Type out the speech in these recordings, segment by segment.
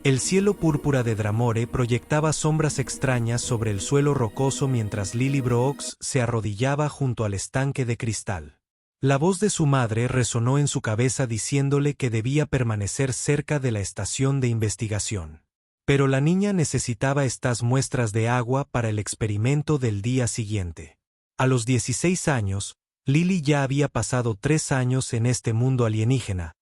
El cielo púrpura de Dramore proyectaba sombras extrañas sobre el suelo rocoso mientras Lily Brooks se arrodillaba junto al estanque de cristal. La voz de su madre resonó en su cabeza diciéndole que debía permanecer cerca de la estación de investigación. Pero la niña necesitaba estas muestras de agua para el experimento del día siguiente. A los 16 años, Lily ya había pasado 3 años en este mundo alienígena,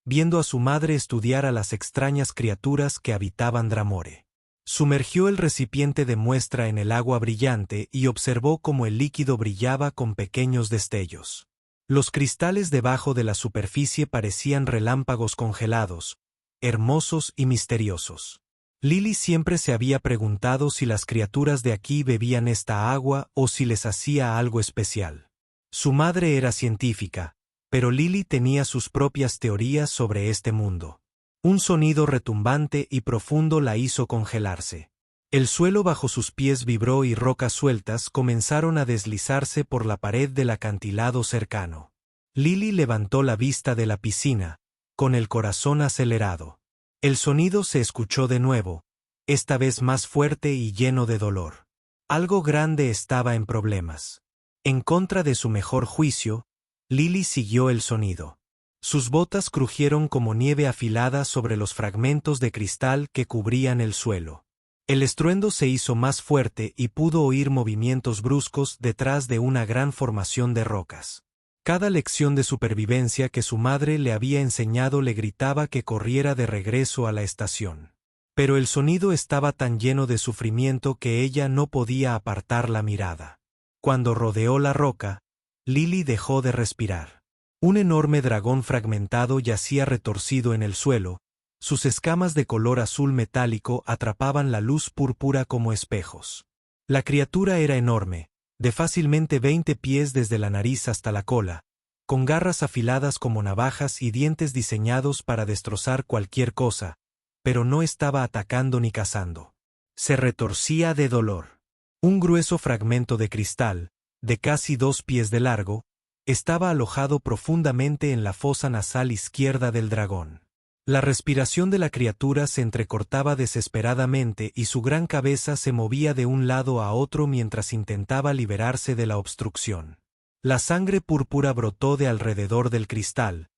viendo a su madre estudiar a las extrañas criaturas que habitaban Dramore. Sumergió el recipiente de muestra en el agua brillante y observó cómo el líquido brillaba con pequeños destellos. Los cristales debajo de la superficie parecían relámpagos congelados, hermosos y misteriosos. Lily siempre se había preguntado si las criaturas de aquí bebían esta agua o si les hacía algo especial. Su madre era científica, pero Lily tenía sus propias teorías sobre este mundo. Un sonido retumbante y profundo la hizo congelarse. El suelo bajo sus pies vibró y rocas sueltas comenzaron a deslizarse por la pared del acantilado cercano. Lily levantó la vista de la piscina, con el corazón acelerado. El sonido se escuchó de nuevo, esta vez más fuerte y lleno de dolor. Algo grande estaba en problemas. En contra de su mejor juicio, Lily siguió el sonido. Sus botas crujieron como nieve afilada sobre los fragmentos de cristal que cubrían el suelo. El estruendo se hizo más fuerte y pudo oír movimientos bruscos detrás de una gran formación de rocas. Cada lección de supervivencia que su madre le había enseñado le gritaba que corriera de regreso a la estación. Pero el sonido estaba tan lleno de sufrimiento que ella no podía apartar la mirada. Cuando rodeó la roca, Lily dejó de respirar. Un enorme dragón fragmentado yacía retorcido en el suelo, sus escamas de color azul metálico atrapaban la luz púrpura como espejos. La criatura era enorme, de fácilmente 20 pies desde la nariz hasta la cola, con garras afiladas como navajas y dientes diseñados para destrozar cualquier cosa, pero no estaba atacando ni cazando. Se retorcía de dolor. Un grueso fragmento de cristal, de casi 2 pies de largo, estaba alojado profundamente en la fosa nasal izquierda del dragón. La respiración de la criatura se entrecortaba desesperadamente y su gran cabeza se movía de un lado a otro mientras intentaba liberarse de la obstrucción. La sangre púrpura brotó de alrededor del cristal,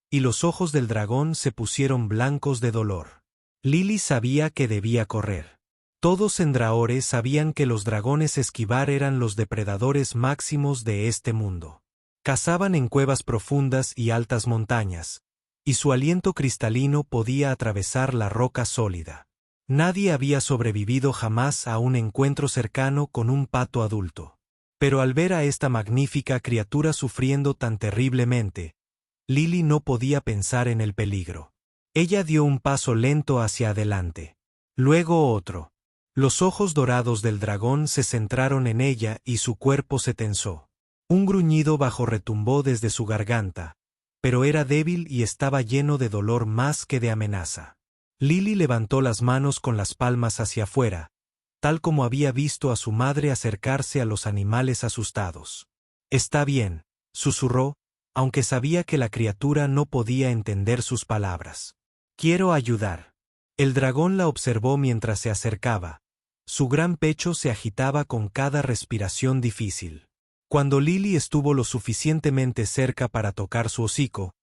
y los ojos del dragón se pusieron blancos de dolor. Lily sabía que debía correr. Todos en Dramore sabían que los dragones esquivar eran los depredadores máximos de este mundo. Cazaban en cuevas profundas y altas montañas, y su aliento cristalino podía atravesar la roca sólida. Nadie había sobrevivido jamás a un encuentro cercano con un pato adulto. Pero al ver a esta magnífica criatura sufriendo tan terriblemente, Lily no podía pensar en el peligro. Ella dio un paso lento hacia adelante. Luego otro. Los ojos dorados del dragón se centraron en ella y su cuerpo se tensó. Un gruñido bajo retumbó desde su garganta, pero era débil y estaba lleno de dolor más que de amenaza. Lily levantó las manos con las palmas hacia afuera, tal como había visto a su madre acercarse a los animales asustados. «Está bien», susurró, aunque sabía que la criatura no podía entender sus palabras. «Quiero ayudar». El dragón la observó mientras se acercaba. Su gran pecho se agitaba con cada respiración difícil. Cuando Lily estuvo lo suficientemente cerca para tocar su hocico,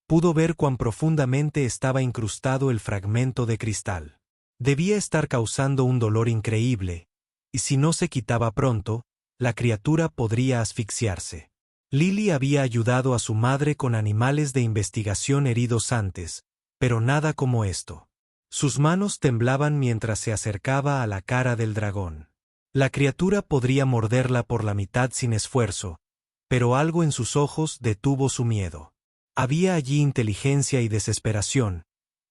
pudo ver cuán profundamente estaba incrustado el fragmento de cristal. Debía estar causando un dolor increíble, y si no se quitaba pronto, la criatura podría asfixiarse. Lily había ayudado a su madre con animales de investigación heridos antes, pero nada como esto. Sus manos temblaban mientras se acercaba a la cara del dragón. La criatura podría morderla por la mitad sin esfuerzo, pero algo en sus ojos detuvo su miedo. Había allí inteligencia y desesperación,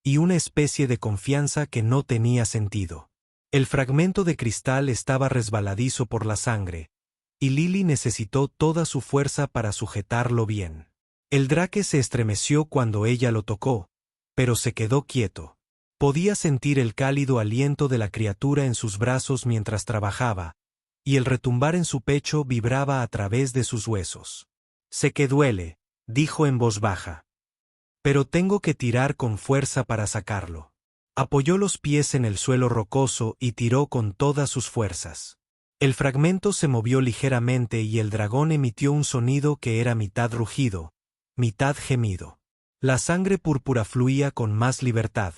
y una especie de confianza que no tenía sentido. El fragmento de cristal estaba resbaladizo por la sangre, y Lily necesitó toda su fuerza para sujetarlo bien. El drake se estremeció cuando ella lo tocó, pero se quedó quieto. Podía sentir el cálido aliento de la criatura en sus brazos mientras trabajaba, y el retumbar en su pecho vibraba a través de sus huesos. «Sé que duele», dijo en voz baja. «Pero tengo que tirar con fuerza para sacarlo». Apoyó los pies en el suelo rocoso y tiró con todas sus fuerzas. El fragmento se movió ligeramente y el dragón emitió un sonido que era mitad rugido, mitad gemido. La sangre púrpura fluía con más libertad,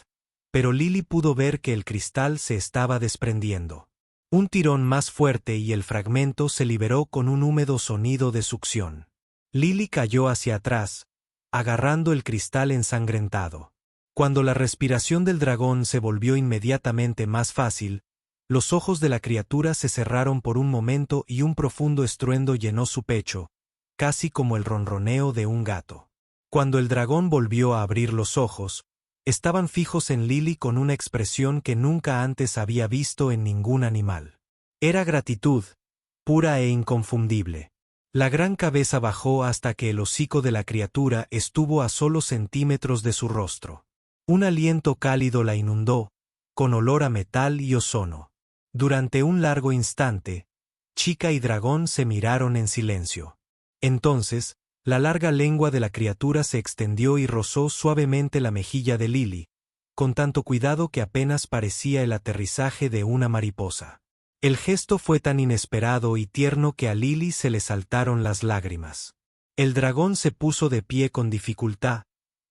pero Lily pudo ver que el cristal se estaba desprendiendo. Un tirón más fuerte y el fragmento se liberó con un húmedo sonido de succión. Lily cayó hacia atrás, agarrando el cristal ensangrentado. Cuando la respiración del dragón se volvió inmediatamente más fácil, los ojos de la criatura se cerraron por un momento y un profundo estruendo llenó su pecho, casi como el ronroneo de un gato. Cuando el dragón volvió a abrir los ojos, estaban fijos en Lily con una expresión que nunca antes había visto en ningún animal. Era gratitud, pura e inconfundible. La gran cabeza bajó hasta que el hocico de la criatura estuvo a solo centímetros de su rostro. Un aliento cálido la inundó, con olor a metal y ozono. Durante un largo instante, chica y dragón se miraron en silencio. Entonces, la larga lengua de la criatura se extendió y rozó suavemente la mejilla de Lily, con tanto cuidado que apenas parecía el aterrizaje de una mariposa. El gesto fue tan inesperado y tierno que a Lily se le saltaron las lágrimas. El dragón se puso de pie con dificultad,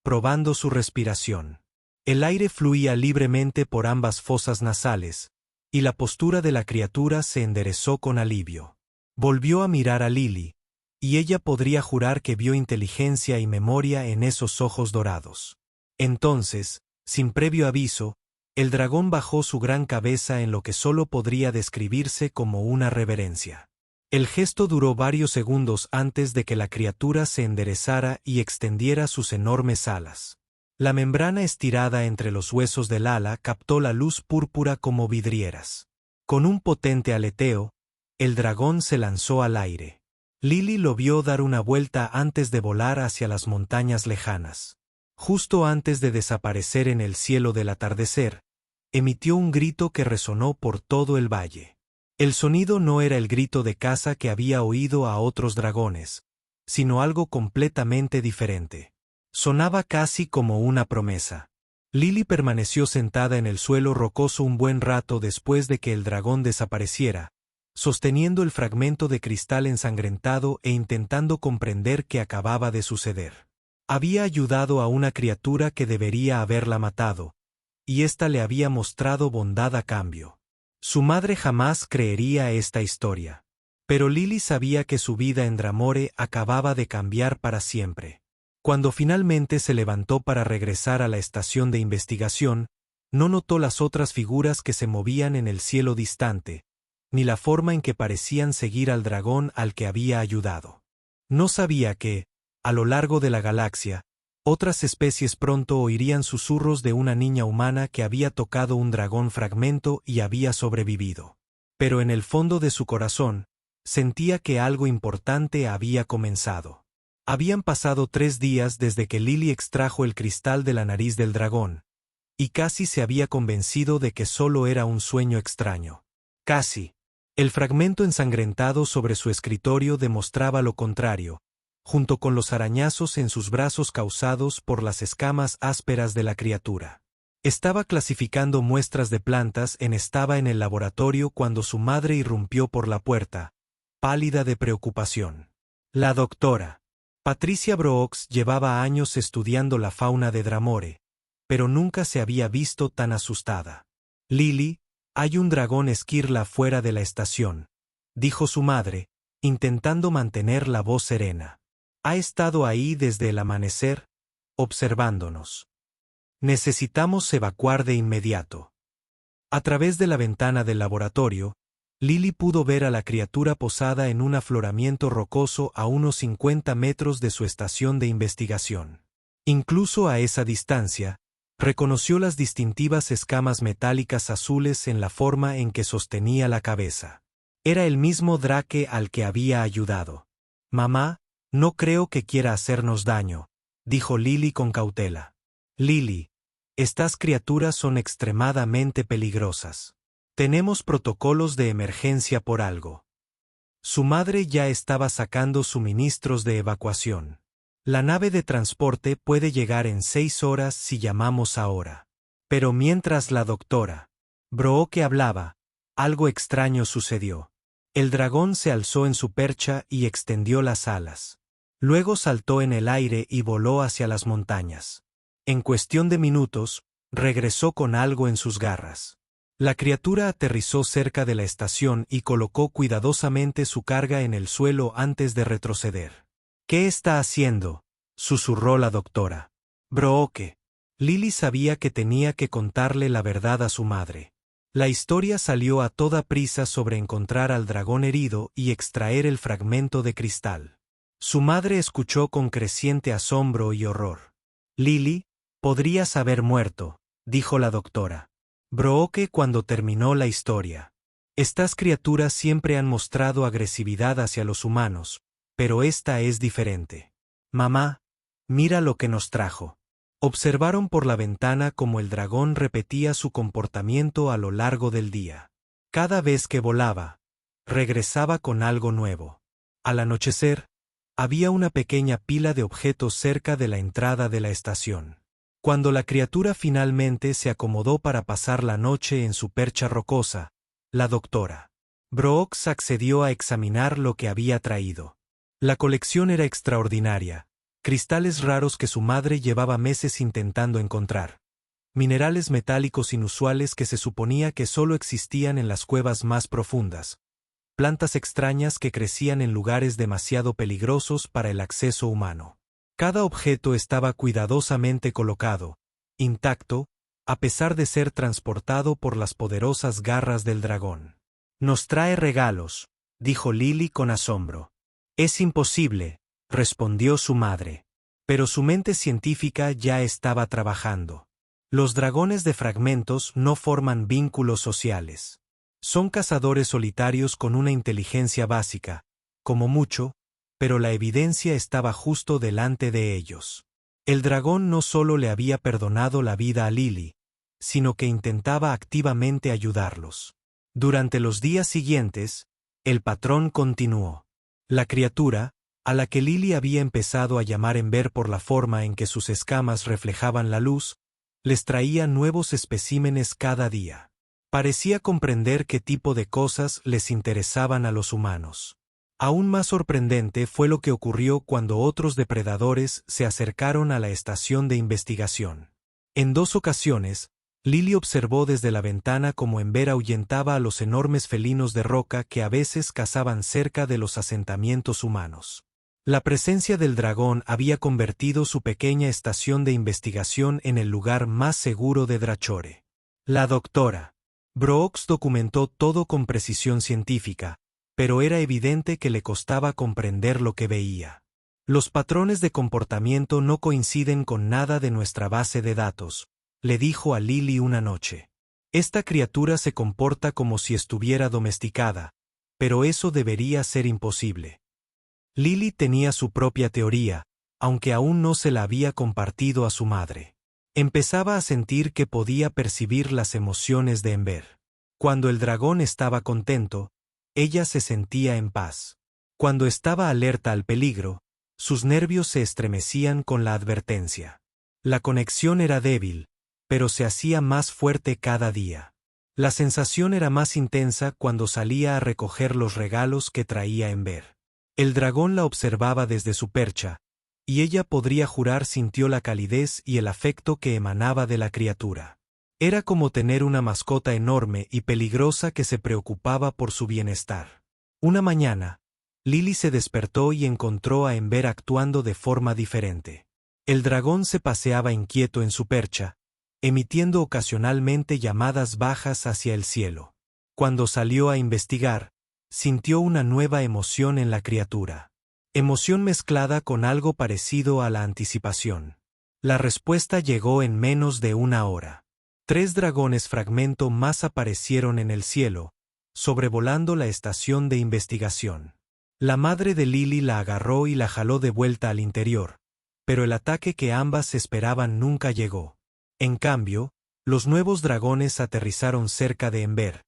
probando su respiración. El aire fluía libremente por ambas fosas nasales, y la postura de la criatura se enderezó con alivio. Volvió a mirar a Lily, y ella podría jurar que vio inteligencia y memoria en esos ojos dorados. Entonces, sin previo aviso, el dragón bajó su gran cabeza en lo que solo podría describirse como una reverencia. El gesto duró varios segundos antes de que la criatura se enderezara y extendiera sus enormes alas. La membrana estirada entre los huesos del ala captó la luz púrpura como vidrieras. Con un potente aleteo, el dragón se lanzó al aire. Lily lo vio dar una vuelta antes de volar hacia las montañas lejanas. Justo antes de desaparecer en el cielo del atardecer, emitió un grito que resonó por todo el valle. El sonido no era el grito de caza que había oído a otros dragones, sino algo completamente diferente. Sonaba casi como una promesa. Lily permaneció sentada en el suelo rocoso un buen rato después de que el dragón desapareciera, sosteniendo el fragmento de cristal ensangrentado e intentando comprender qué acababa de suceder. Había ayudado a una criatura que debería haberla matado, y ésta le había mostrado bondad a cambio. Su madre jamás creería esta historia. Pero Lily sabía que su vida en Dramore acababa de cambiar para siempre. Cuando finalmente se levantó para regresar a la estación de investigación, no notó las otras figuras que se movían en el cielo distante, ni la forma en que parecían seguir al dragón al que había ayudado. No sabía que, a lo largo de la galaxia, otras especies pronto oirían susurros de una niña humana que había tocado un dragón fragmento y había sobrevivido. Pero en el fondo de su corazón, sentía que algo importante había comenzado. Habían pasado 3 días desde que Lily extrajo el cristal de la nariz del dragón, y casi se había convencido de que solo era un sueño extraño. Casi. El fragmento ensangrentado sobre su escritorio demostraba lo contrario, junto con los arañazos en sus brazos causados por las escamas ásperas de la criatura. Estaba clasificando muestras de plantas estaba en el laboratorio cuando su madre irrumpió por la puerta, pálida de preocupación. La doctora Patricia Brooks llevaba años estudiando la fauna de Dramore, pero nunca se había visto tan asustada. Lily, hay un dragón esquirla fuera de la estación, dijo su madre, intentando mantener la voz serena. Ha estado ahí desde el amanecer, observándonos. Necesitamos evacuar de inmediato. A través de la ventana del laboratorio, Lily pudo ver a la criatura posada en un afloramiento rocoso a unos 50 metros de su estación de investigación. Incluso a esa distancia, reconoció las distintivas escamas metálicas azules en la forma en que sostenía la cabeza. Era el mismo Drake al que había ayudado. Mamá, no creo que quiera hacernos daño, dijo Lily con cautela. Lily, estas criaturas son extremadamente peligrosas. Tenemos protocolos de emergencia por algo. Su madre ya estaba sacando suministros de evacuación. La nave de transporte puede llegar en 6 horas si llamamos ahora. Pero mientras la doctora Brooke hablaba, algo extraño sucedió. El dragón se alzó en su percha y extendió las alas. Luego saltó en el aire y voló hacia las montañas. En cuestión de minutos, regresó con algo en sus garras. La criatura aterrizó cerca de la estación y colocó cuidadosamente su carga en el suelo antes de retroceder. «¿Qué está haciendo?», susurró la doctora Brooke. Lily sabía que tenía que contarle la verdad a su madre. La historia salió a toda prisa sobre encontrar al dragón herido y extraer el fragmento de cristal. Su madre escuchó con creciente asombro y horror. «Lily, podrías haber muerto», dijo la doctora Brooke cuando terminó la historia. «Estas criaturas siempre han mostrado agresividad hacia los humanos, pero esta es diferente. Mamá, mira lo que nos trajo». Observaron por la ventana cómo el dragón repetía su comportamiento a lo largo del día. Cada vez que volaba, regresaba con algo nuevo. Al anochecer, había una pequeña pila de objetos cerca de la entrada de la estación. Cuando la criatura finalmente se acomodó para pasar la noche en su percha rocosa, la doctora Brooke accedió a examinar lo que había traído. La colección era extraordinaria. Cristales raros que su madre llevaba meses intentando encontrar. Minerales metálicos inusuales que se suponía que solo existían en las cuevas más profundas. Plantas extrañas que crecían en lugares demasiado peligrosos para el acceso humano. Cada objeto estaba cuidadosamente colocado, intacto, a pesar de ser transportado por las poderosas garras del dragón. «Nos trae regalos», dijo Lily con asombro. «Es imposible», respondió su madre. Pero su mente científica ya estaba trabajando. Los dragones de fragmentos no forman vínculos sociales. Son cazadores solitarios con una inteligencia básica, como mucho, pero la evidencia estaba justo delante de ellos. El dragón no solo le había perdonado la vida a Lily, sino que intentaba activamente ayudarlos. Durante los días siguientes, el patrón continuó. La criatura, a la que Lily había empezado a llamar Ember por la forma en que sus escamas reflejaban la luz, les traía nuevos especímenes cada día. Parecía comprender qué tipo de cosas les interesaban a los humanos. Aún más sorprendente fue lo que ocurrió cuando otros depredadores se acercaron a la estación de investigación. En 2 ocasiones, Lily observó desde la ventana cómo Ember ahuyentaba a los enormes felinos de roca que a veces cazaban cerca de los asentamientos humanos. La presencia del dragón había convertido su pequeña estación de investigación en el lugar más seguro de Drachore. La doctora Brooke documentó todo con precisión científica, pero era evidente que le costaba comprender lo que veía. «Los patrones de comportamiento no coinciden con nada de nuestra base de datos», le dijo a Lily una noche. «Esta criatura se comporta como si estuviera domesticada, pero eso debería ser imposible». Lily tenía su propia teoría, aunque aún no se la había compartido a su madre. Empezaba a sentir que podía percibir las emociones de Ember. Cuando el dragón estaba contento, ella se sentía en paz. Cuando estaba alerta al peligro, sus nervios se estremecían con la advertencia. La conexión era débil, pero se hacía más fuerte cada día. La sensación era más intensa cuando salía a recoger los regalos que traía Ember. El dragón la observaba desde su percha, y ella podría jurar sintió la calidez y el afecto que emanaba de la criatura. Era como tener una mascota enorme y peligrosa que se preocupaba por su bienestar. Una mañana, Lily se despertó y encontró a Ember actuando de forma diferente. El dragón se paseaba inquieto en su percha, emitiendo ocasionalmente llamadas bajas hacia el cielo. Cuando salió a investigar, sintió una nueva emoción en la criatura. Emoción mezclada con algo parecido a la anticipación. La respuesta llegó en menos de 1 hora. 3 dragones fragmento más aparecieron en el cielo, sobrevolando la estación de investigación. La madre de Lily la agarró y la jaló de vuelta al interior, pero el ataque que ambas esperaban nunca llegó. En cambio, los nuevos dragones aterrizaron cerca de Ember,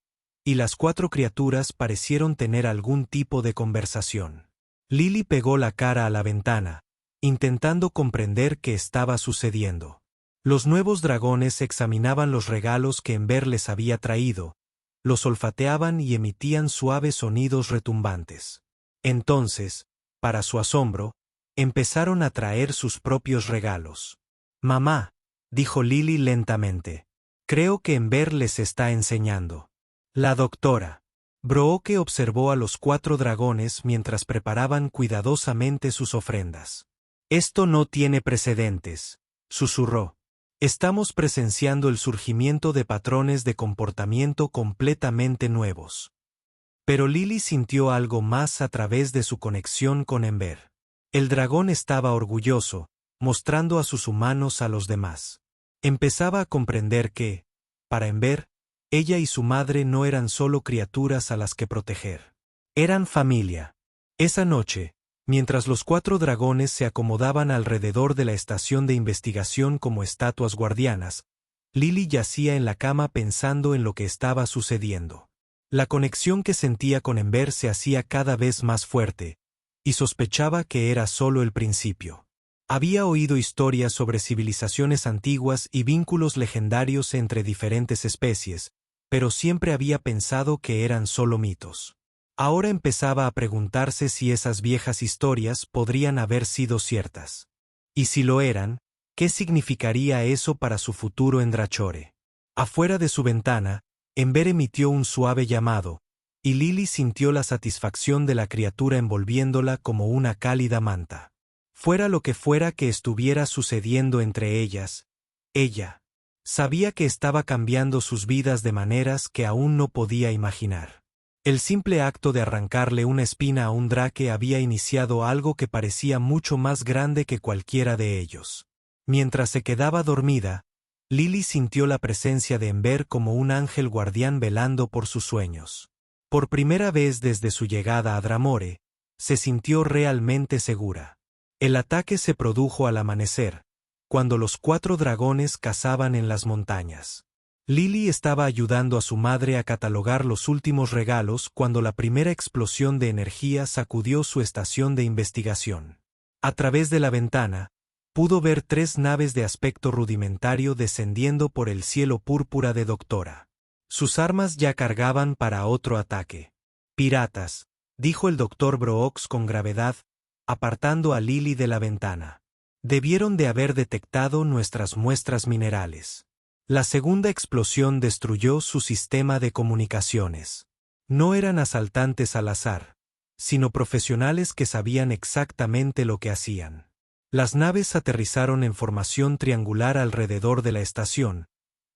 y las 4 criaturas parecieron tener algún tipo de conversación. Lily pegó la cara a la ventana, intentando comprender qué estaba sucediendo. Los nuevos dragones examinaban los regalos que Ember les había traído, los olfateaban y emitían suaves sonidos retumbantes. Entonces, para su asombro, empezaron a traer sus propios regalos. «Mamá», dijo Lily lentamente, «creo que Ember les está enseñando». La doctora Brooke observó a los 4 dragones mientras preparaban cuidadosamente sus ofrendas. «Esto no tiene precedentes», susurró. «Estamos presenciando el surgimiento de patrones de comportamiento completamente nuevos». Pero Lily sintió algo más a través de su conexión con Ember. El dragón estaba orgulloso, mostrando a sus humanos a los demás. Empezaba a comprender que, para Ember, ella y su madre no eran solo criaturas a las que proteger. Eran familia. Esa noche, mientras los 4 dragones se acomodaban alrededor de la estación de investigación como estatuas guardianas, Lily yacía en la cama pensando en lo que estaba sucediendo. La conexión que sentía con Ember se hacía cada vez más fuerte, y sospechaba que era solo el principio. Había oído historias sobre civilizaciones antiguas y vínculos legendarios entre diferentes especies, pero siempre había pensado que eran solo mitos. Ahora empezaba a preguntarse si esas viejas historias podrían haber sido ciertas. Y si lo eran, ¿qué significaría eso para su futuro en Drachore? Afuera de su ventana, Ember emitió un suave llamado, y Lily sintió la satisfacción de la criatura envolviéndola como una cálida manta. Fuera lo que fuera que estuviera sucediendo entre ellas, ella sabía que estaba cambiando sus vidas de maneras que aún no podía imaginar. El simple acto de arrancarle una espina a un drake había iniciado algo que parecía mucho más grande que cualquiera de ellos. Mientras se quedaba dormida, Lily sintió la presencia de Ember como un ángel guardián velando por sus sueños. Por primera vez desde su llegada a Drachore, se sintió realmente segura. El ataque se produjo al amanecer, cuando los 4 dragones cazaban en las montañas. Lily estaba ayudando a su madre a catalogar los últimos regalos cuando la primera explosión de energía sacudió su estación de investigación. A través de la ventana, pudo ver 3 naves de aspecto rudimentario descendiendo por el cielo púrpura de Doctora. Sus armas ya cargaban para otro ataque. «Piratas», dijo el Dr. Brooks con gravedad, apartando a Lily de la ventana. «Debieron de haber detectado nuestras muestras minerales». La segunda explosión destruyó su sistema de comunicaciones. No eran asaltantes al azar, sino profesionales que sabían exactamente lo que hacían. Las naves aterrizaron en formación triangular alrededor de la estación,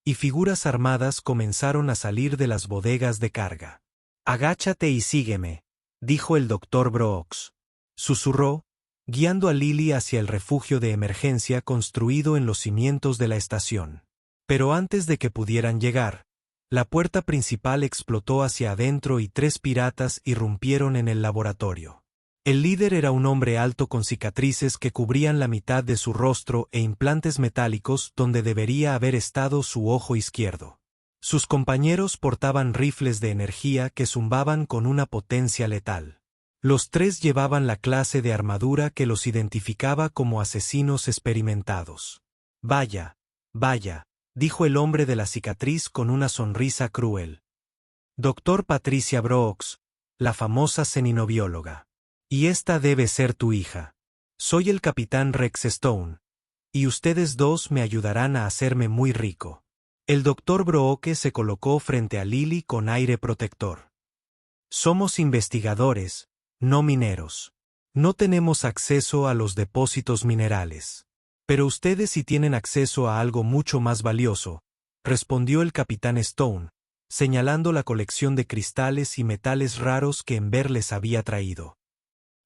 y figuras armadas comenzaron a salir de las bodegas de carga. «Agáchate y sígueme», dijo el Dr. Brooks. Susurró, guiando a Lily hacia el refugio de emergencia construido en los cimientos de la estación. Pero antes de que pudieran llegar, la puerta principal explotó hacia adentro y 3 piratas irrumpieron en el laboratorio. El líder era un hombre alto con cicatrices que cubrían la mitad de su rostro e implantes metálicos donde debería haber estado su ojo izquierdo. Sus compañeros portaban rifles de energía que zumbaban con una potencia letal. Los 3 llevaban la clase de armadura que los identificaba como asesinos experimentados. «Vaya, vaya», dijo el hombre de la cicatriz con una sonrisa cruel. «Dr. Patricia Brooks, la famosa xeninobióloga. Y esta debe ser tu hija. Soy el capitán Rex Stone, y ustedes 2 me ayudarán a hacerme muy rico». El Dr. Brooke se colocó frente a Lily con aire protector. «Somos investigadores, no mineros. No tenemos acceso a los depósitos minerales. Pero ustedes sí tienen acceso a algo mucho más valioso», respondió el capitán Stone, señalando la colección de cristales y metales raros que Ember les había traído.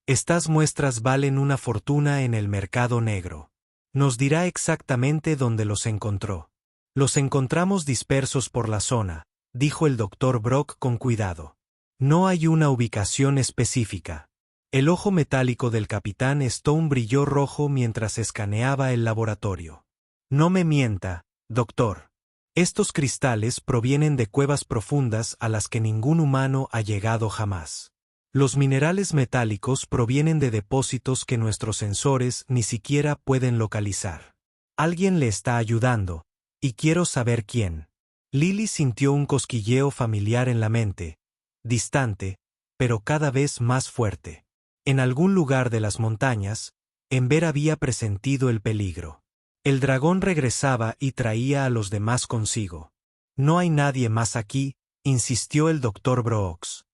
«Estas muestras valen una fortuna en el mercado negro. Nos dirá exactamente dónde los encontró». «Los encontramos dispersos por la zona», dijo el Dr. Brock con cuidado. «No hay una ubicación específica». El ojo metálico del capitán Stone brilló rojo mientras escaneaba el laboratorio. «No me mienta, doctor. Estos cristales provienen de cuevas profundas a las que ningún humano ha llegado jamás. Los minerales metálicos provienen de depósitos que nuestros sensores ni siquiera pueden localizar. Alguien le está ayudando, y quiero saber quién. Lily sintió un cosquilleo familiar en la mente, distante, pero cada vez más fuerte. En algún lugar de las montañas, Ember había presentido el peligro. El dragón regresaba y traía a los demás consigo. No hay nadie más aquí, insistió el Dr. Brooks.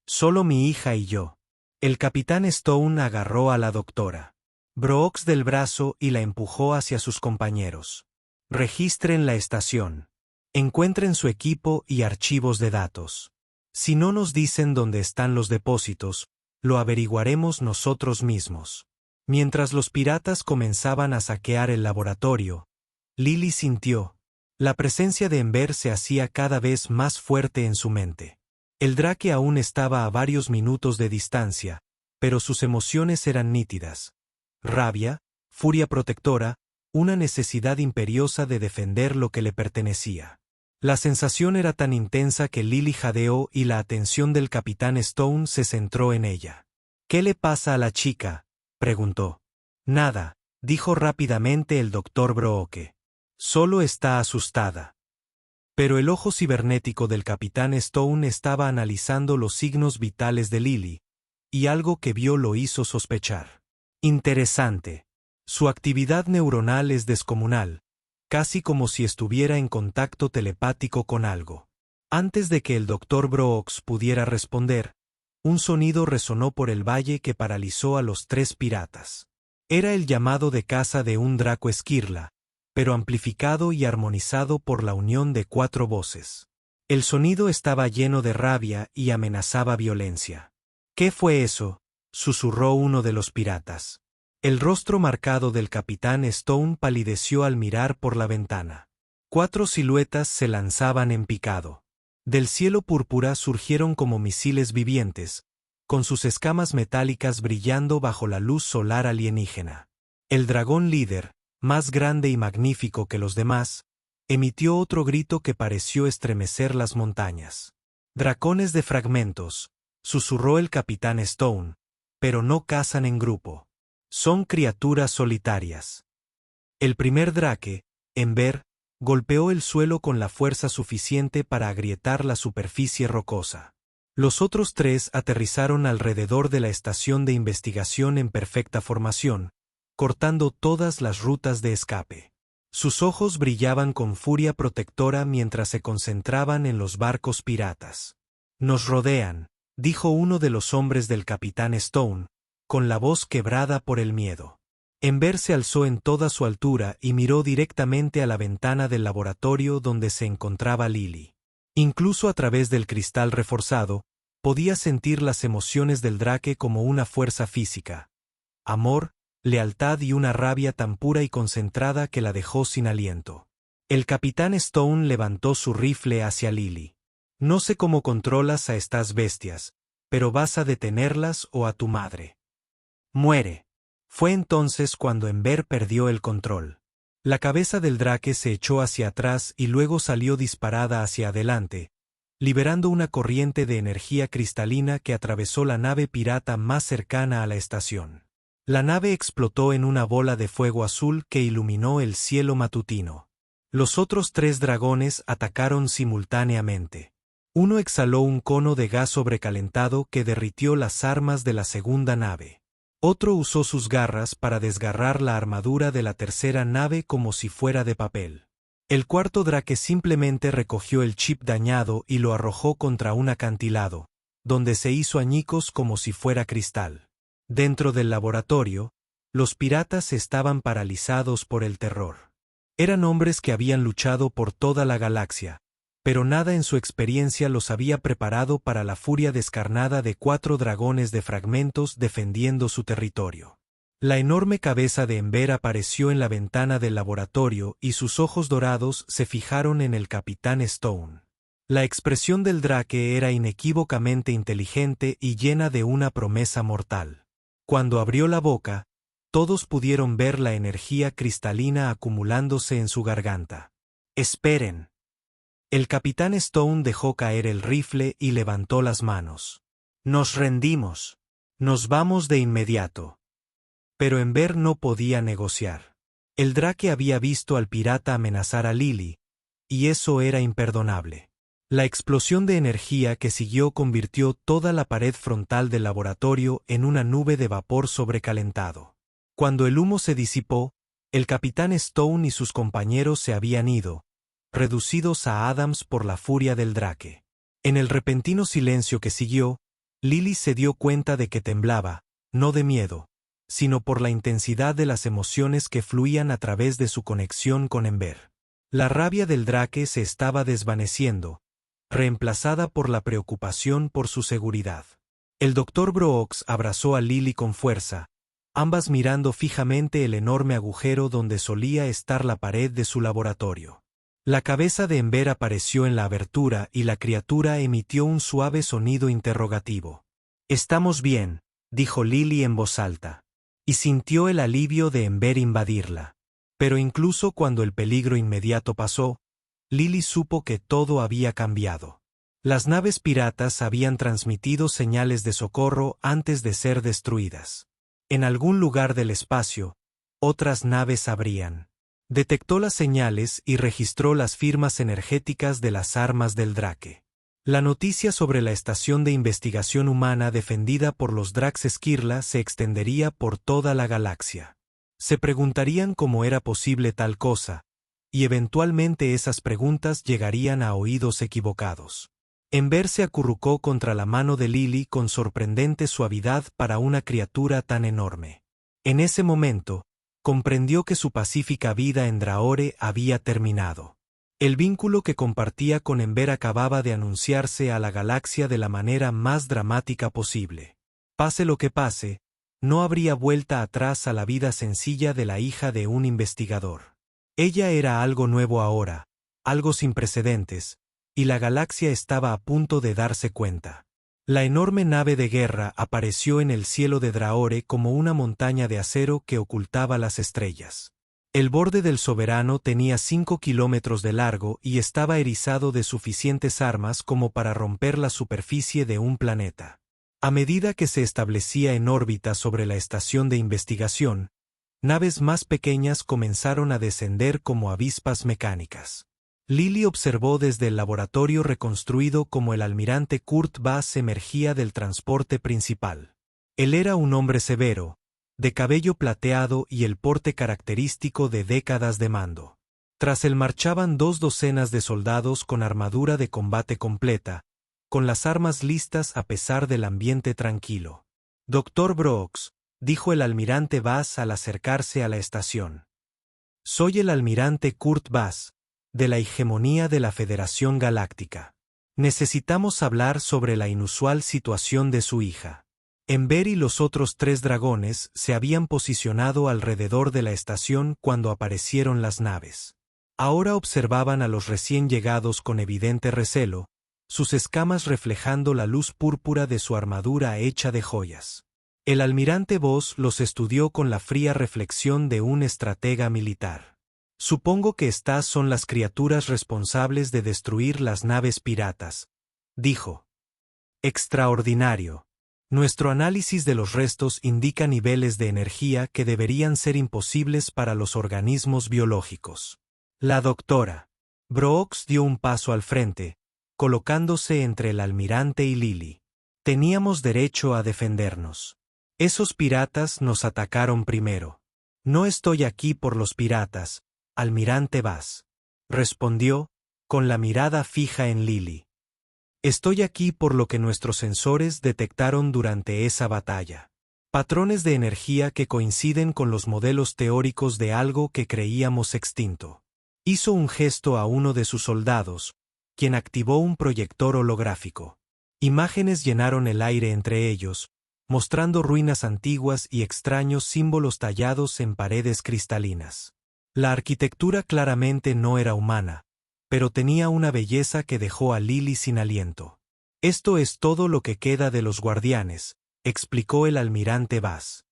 Solo mi hija y yo. El capitán Stone agarró a la doctora Brooks del brazo y la empujó hacia sus compañeros. Registren la estación. Encuentren su equipo y archivos de datos. Si no nos dicen dónde están los depósitos, lo averiguaremos nosotros mismos. Mientras los piratas comenzaban a saquear el laboratorio, Lily sintió. La presencia de Ember se hacía cada vez más fuerte en su mente. El Drake aún estaba a varios minutos de distancia, pero sus emociones eran nítidas. Rabia, furia protectora, una necesidad imperiosa de defender lo que le pertenecía. La sensación era tan intensa que Lily jadeó y la atención del capitán Stone se centró en ella. ¿Qué le pasa a la chica?, preguntó. Nada, dijo rápidamente el Dr. Brooke. Solo está asustada. Pero el ojo cibernético del capitán Stone estaba analizando los signos vitales de Lily, y algo que vio lo hizo sospechar. Interesante. Su actividad neuronal es descomunal, casi como si estuviera en contacto telepático con algo. Antes de que el Dr. Brooks pudiera responder, un sonido resonó por el valle que paralizó a los tres piratas. Era el llamado de caza de un draco esquirla, pero amplificado y armonizado por la unión de 4 voces. El sonido estaba lleno de rabia y amenazaba violencia. ¿Qué fue eso?, susurró uno de los piratas. El rostro marcado del capitán Stone palideció al mirar por la ventana. 4 siluetas se lanzaban en picado. Del cielo púrpura surgieron como misiles vivientes, con sus escamas metálicas brillando bajo la luz solar alienígena. El dragón líder, más grande y magnífico que los demás, emitió otro grito que pareció estremecer las montañas. Dracones de fragmentos, susurró el capitán Stone, pero no cazan en grupo. Son criaturas solitarias. El primer drake, Ember, golpeó el suelo con la fuerza suficiente para agrietar la superficie rocosa. Los otros 3 aterrizaron alrededor de la estación de investigación en perfecta formación, cortando todas las rutas de escape. Sus ojos brillaban con furia protectora mientras se concentraban en los barcos piratas. Nos rodean, dijo uno de los hombres del capitán Stone, con la voz quebrada por el miedo. Ember se alzó en toda su altura y miró directamente a la ventana del laboratorio donde se encontraba Lily. Incluso a través del cristal reforzado, podía sentir las emociones del drake como una fuerza física. Amor, lealtad y una rabia tan pura y concentrada que la dejó sin aliento. El capitán Stone levantó su rifle hacia Lily. No sé cómo controlas a estas bestias, pero vas a detenerlas o a tu madre. Muere. Fue entonces cuando Ember perdió el control. La cabeza del drake se echó hacia atrás y luego salió disparada hacia adelante, liberando una corriente de energía cristalina que atravesó la nave pirata más cercana a la estación. La nave explotó en una bola de fuego azul que iluminó el cielo matutino. Los otros 3 dragones atacaron simultáneamente. Uno exhaló un cono de gas sobrecalentado que derritió las armas de la segunda nave. Otro usó sus garras para desgarrar la armadura de la tercera nave como si fuera de papel. El cuarto drake simplemente recogió el chip dañado y lo arrojó contra un acantilado, donde se hizo añicos como si fuera cristal. Dentro del laboratorio, los piratas estaban paralizados por el terror. Eran hombres que habían luchado por toda la galaxia, pero nada en su experiencia los había preparado para la furia descarnada de 4 dragones de fragmentos defendiendo su territorio. La enorme cabeza de Ember apareció en la ventana del laboratorio y sus ojos dorados se fijaron en el capitán Stone. La expresión del drake era inequívocamente inteligente y llena de una promesa mortal. Cuando abrió la boca, todos pudieron ver la energía cristalina acumulándose en su garganta. «Esperen». El capitán Stone dejó caer el rifle y levantó las manos. «Nos rendimos. Nos vamos de inmediato». Pero Ember no podía negociar. El Drake había visto al pirata amenazar a Lily, y eso era imperdonable. La explosión de energía que siguió convirtió toda la pared frontal del laboratorio en una nube de vapor sobrecalentado. Cuando el humo se disipó, el capitán Stone y sus compañeros se habían ido, reducidos a Adams por la furia del Drake. En el repentino silencio que siguió, Lily se dio cuenta de que temblaba, no de miedo, sino por la intensidad de las emociones que fluían a través de su conexión con Ember. La rabia del Drake se estaba desvaneciendo, reemplazada por la preocupación por su seguridad. El Dr. Brooks abrazó a Lily con fuerza, ambas mirando fijamente el enorme agujero donde solía estar la pared de su laboratorio. La cabeza de Ember apareció en la abertura y la criatura emitió un suave sonido interrogativo. «Estamos bien», dijo Lily en voz alta, y sintió el alivio de Ember invadirla. Pero incluso cuando el peligro inmediato pasó, Lily supo que todo había cambiado. Las naves piratas habían transmitido señales de socorro antes de ser destruidas. En algún lugar del espacio, otras naves habrían. Detectó las señales y registró las firmas energéticas de las armas del Drake. La noticia sobre la estación de investigación humana defendida por los Drax Skirla se extendería por toda la galaxia. Se preguntarían cómo era posible tal cosa, y eventualmente esas preguntas llegarían a oídos equivocados. Ember se acurrucó contra la mano de Lily con sorprendente suavidad para una criatura tan enorme. En ese momento, comprendió que su pacífica vida en Draore había terminado. El vínculo que compartía con Ember acababa de anunciarse a la galaxia de la manera más dramática posible. Pase lo que pase, no habría vuelta atrás a la vida sencilla de la hija de un investigador. Ella era algo nuevo ahora, algo sin precedentes, y la galaxia estaba a punto de darse cuenta. La enorme nave de guerra apareció en el cielo de Draore como una montaña de acero que ocultaba las estrellas. El borde del soberano tenía 5 kilómetros de largo y estaba erizado de suficientes armas como para romper la superficie de un planeta. A medida que se establecía en órbita sobre la estación de investigación, naves más pequeñas comenzaron a descender como avispas mecánicas. Lily observó desde el laboratorio reconstruido cómo el almirante Kurt Bass emergía del transporte principal. Él era un hombre severo, de cabello plateado y el porte característico de décadas de mando. Tras él marchaban 2 docenas de soldados con armadura de combate completa, con las armas listas a pesar del ambiente tranquilo. «Dr. Brooks», dijo el almirante Bass al acercarse a la estación. «Soy el almirante Kurt Bass, de la hegemonía de la Federación Galáctica. Necesitamos hablar sobre la inusual situación de su hija». Ember y los otros 3 dragones se habían posicionado alrededor de la estación cuando aparecieron las naves. Ahora observaban a los recién llegados con evidente recelo, sus escamas reflejando la luz púrpura de su armadura hecha de joyas. El almirante Voss los estudió con la fría reflexión de un estratega militar. «Supongo que estas son las criaturas responsables de destruir las naves piratas», dijo. «Extraordinario. Nuestro análisis de los restos indica niveles de energía que deberían ser imposibles para los organismos biológicos». La doctora Brooks dio un paso al frente, colocándose entre el almirante y Lily. «Teníamos derecho a defendernos. Esos piratas nos atacaron primero». «No estoy aquí por los piratas, almirante Bass», respondió, con la mirada fija en Lily. «Estoy aquí por lo que nuestros sensores detectaron durante esa batalla. Patrones de energía que coinciden con los modelos teóricos de algo que creíamos extinto». Hizo un gesto a uno de sus soldados, quien activó un proyector holográfico. Imágenes llenaron el aire entre ellos, mostrando ruinas antiguas y extraños símbolos tallados en paredes cristalinas. La arquitectura claramente no era humana, pero tenía una belleza que dejó a Lily sin aliento. «Esto es todo lo que queda de los guardianes», explicó el almirante Bass.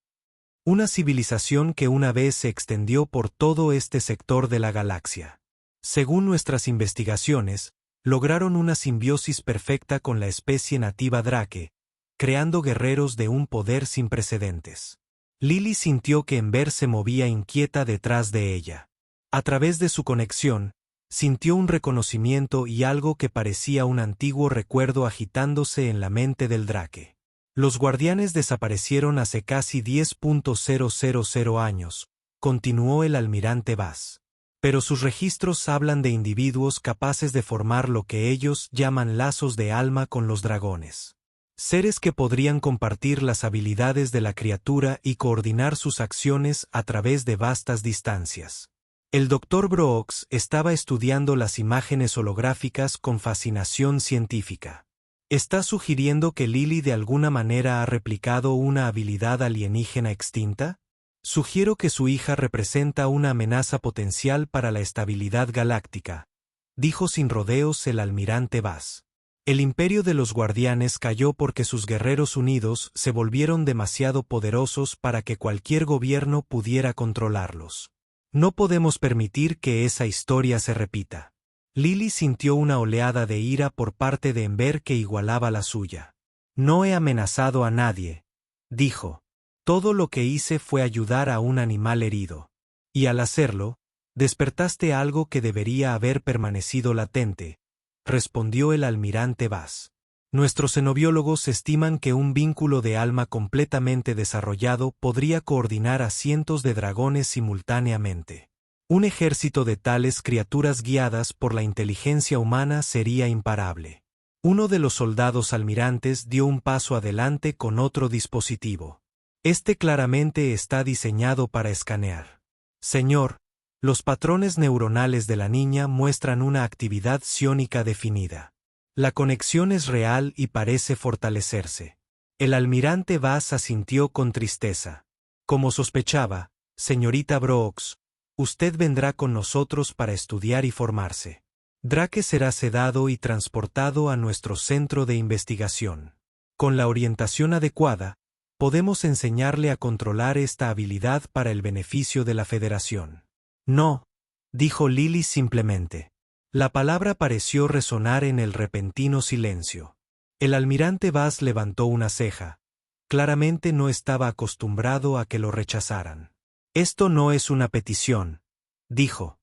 «Una civilización que una vez se extendió por todo este sector de la galaxia. Según nuestras investigaciones, lograron una simbiosis perfecta con la especie nativa Drake, creando guerreros de un poder sin precedentes. Lily sintió que Ember se movía inquieta detrás de ella. A través de su conexión, sintió un reconocimiento y algo que parecía un antiguo recuerdo agitándose en la mente del Drake. Los guardianes desaparecieron hace casi 10.000 años, continuó el almirante Bass. Pero sus registros hablan de individuos capaces de formar lo que ellos llaman lazos de alma con los dragones. Seres que podrían compartir las habilidades de la criatura y coordinar sus acciones a través de vastas distancias. El Dr. Brooks estaba estudiando las imágenes holográficas con fascinación científica. ¿Está sugiriendo que Lily de alguna manera ha replicado una habilidad alienígena extinta? Sugiero que su hija representa una amenaza potencial para la estabilidad galáctica, dijo sin rodeos el almirante Bass. El imperio de los guardianes cayó porque sus guerreros unidos se volvieron demasiado poderosos para que cualquier gobierno pudiera controlarlos. No podemos permitir que esa historia se repita. Lily sintió una oleada de ira por parte de Ember que igualaba la suya. No he amenazado a nadie, dijo. Todo lo que hice fue ayudar a un animal herido. Y al hacerlo, despertaste algo que debería haber permanecido latente, respondió el almirante Bass. Nuestros xenobiólogos estiman que un vínculo de alma completamente desarrollado podría coordinar a cientos de dragones simultáneamente. Un ejército de tales criaturas guiadas por la inteligencia humana sería imparable. Uno de los soldados almirantes dio un paso adelante con otro dispositivo. Este claramente está diseñado para escanear. Señor, los patrones neuronales de la niña muestran una actividad psiónica definida. La conexión es real y parece fortalecerse. El almirante Bass asintió con tristeza. Como sospechaba, señorita Brooks, usted vendrá con nosotros para estudiar y formarse. Drake será sedado y transportado a nuestro centro de investigación. Con la orientación adecuada, podemos enseñarle a controlar esta habilidad para el beneficio de la Federación. No, dijo Lily simplemente. La palabra pareció resonar en el repentino silencio. El almirante Bass levantó una ceja. Claramente no estaba acostumbrado a que lo rechazaran. Esto no es una petición, dijo.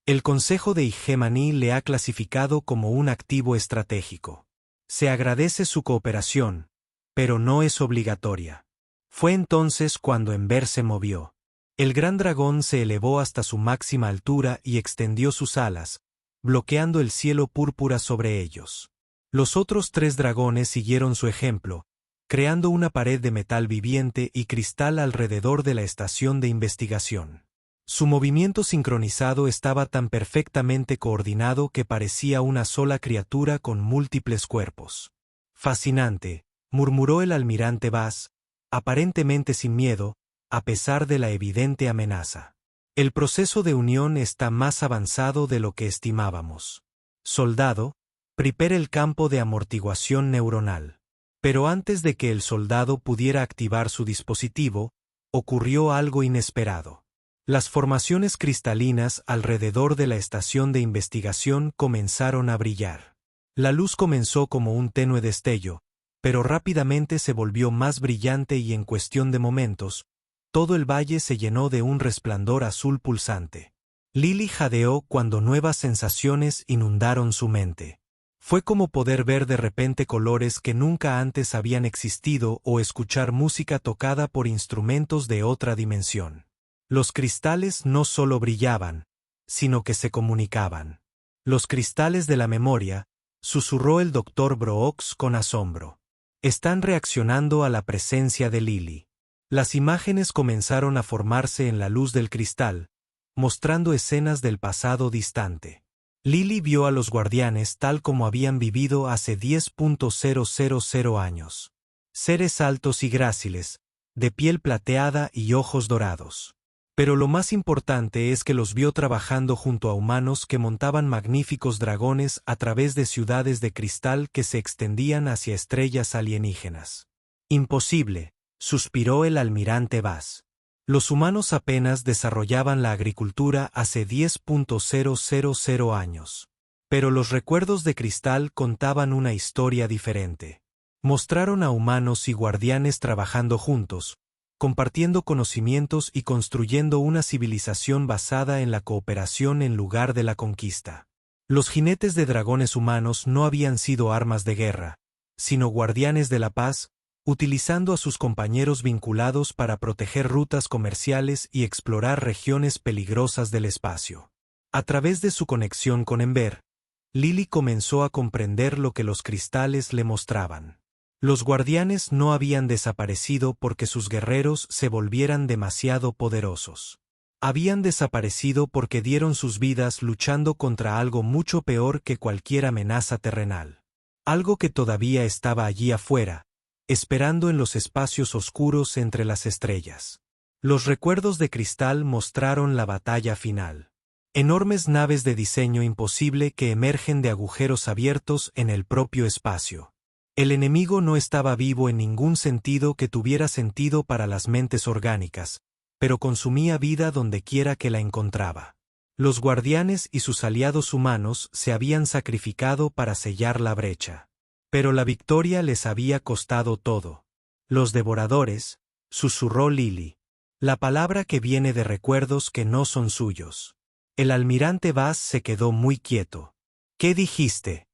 El Consejo de Hegemony le ha clasificado como un activo estratégico. Se agradece su cooperación, pero no es obligatoria. Fue entonces cuando Ember se movió. El gran dragón se elevó hasta su máxima altura y extendió sus alas, bloqueando el cielo púrpura sobre ellos. Los otros 3 dragones siguieron su ejemplo, creando una pared de metal viviente y cristal alrededor de la estación de investigación. Su movimiento sincronizado estaba tan perfectamente coordinado que parecía una sola criatura con múltiples cuerpos. Fascinante, murmuró el almirante Bass, aparentemente sin miedo, a pesar de la evidente amenaza. El proceso de unión está más avanzado de lo que estimábamos. Soldado, prepare el campo de amortiguación neuronal. Pero antes de que el soldado pudiera activar su dispositivo, ocurrió algo inesperado. Las formaciones cristalinas alrededor de la estación de investigación comenzaron a brillar. La luz comenzó como un tenue destello, pero rápidamente se volvió más brillante y en cuestión de momentos, todo el valle se llenó de un resplandor azul pulsante. Lily jadeó cuando nuevas sensaciones inundaron su mente. Fue como poder ver de repente colores que nunca antes habían existido o escuchar música tocada por instrumentos de otra dimensión. Los cristales no solo brillaban, sino que se comunicaban. Los cristales de la memoria, susurró el Dr. Brooks con asombro. Están reaccionando a la presencia de Lily. Las imágenes comenzaron a formarse en la luz del cristal, mostrando escenas del pasado distante. Lily vio a los guardianes tal como habían vivido hace 10.000 años. Seres altos y gráciles, de piel plateada y ojos dorados. Pero lo más importante es que los vio trabajando junto a humanos que montaban magníficos dragones a través de ciudades de cristal que se extendían hacia estrellas alienígenas. Imposible, suspiró el almirante Bass. Los humanos apenas desarrollaban la agricultura hace 10.000 años. Pero los recuerdos de cristal contaban una historia diferente. Mostraron a humanos y guardianes trabajando juntos, compartiendo conocimientos y construyendo una civilización basada en la cooperación en lugar de la conquista. Los jinetes de dragones humanos no habían sido armas de guerra, sino guardianes de la paz, utilizando a sus compañeros vinculados para proteger rutas comerciales y explorar regiones peligrosas del espacio. A través de su conexión con Ember, Lily comenzó a comprender lo que los cristales le mostraban. Los guardianes no habían desaparecido porque sus guerreros se volvieran demasiado poderosos. Habían desaparecido porque dieron sus vidas luchando contra algo mucho peor que cualquier amenaza terrenal. Algo que todavía estaba allí afuera, esperando en los espacios oscuros entre las estrellas. Los recuerdos de cristal mostraron la batalla final. Enormes naves de diseño imposible que emergen de agujeros abiertos en el propio espacio. El enemigo no estaba vivo en ningún sentido que tuviera sentido para las mentes orgánicas, pero consumía vida dondequiera que la encontraba. Los guardianes y sus aliados humanos se habían sacrificado para sellar la brecha. Pero la victoria les había costado todo. Los devoradores, susurró Lily. La palabra que viene de recuerdos que no son suyos. El almirante Vaz se quedó muy quieto. ¿Qué dijiste?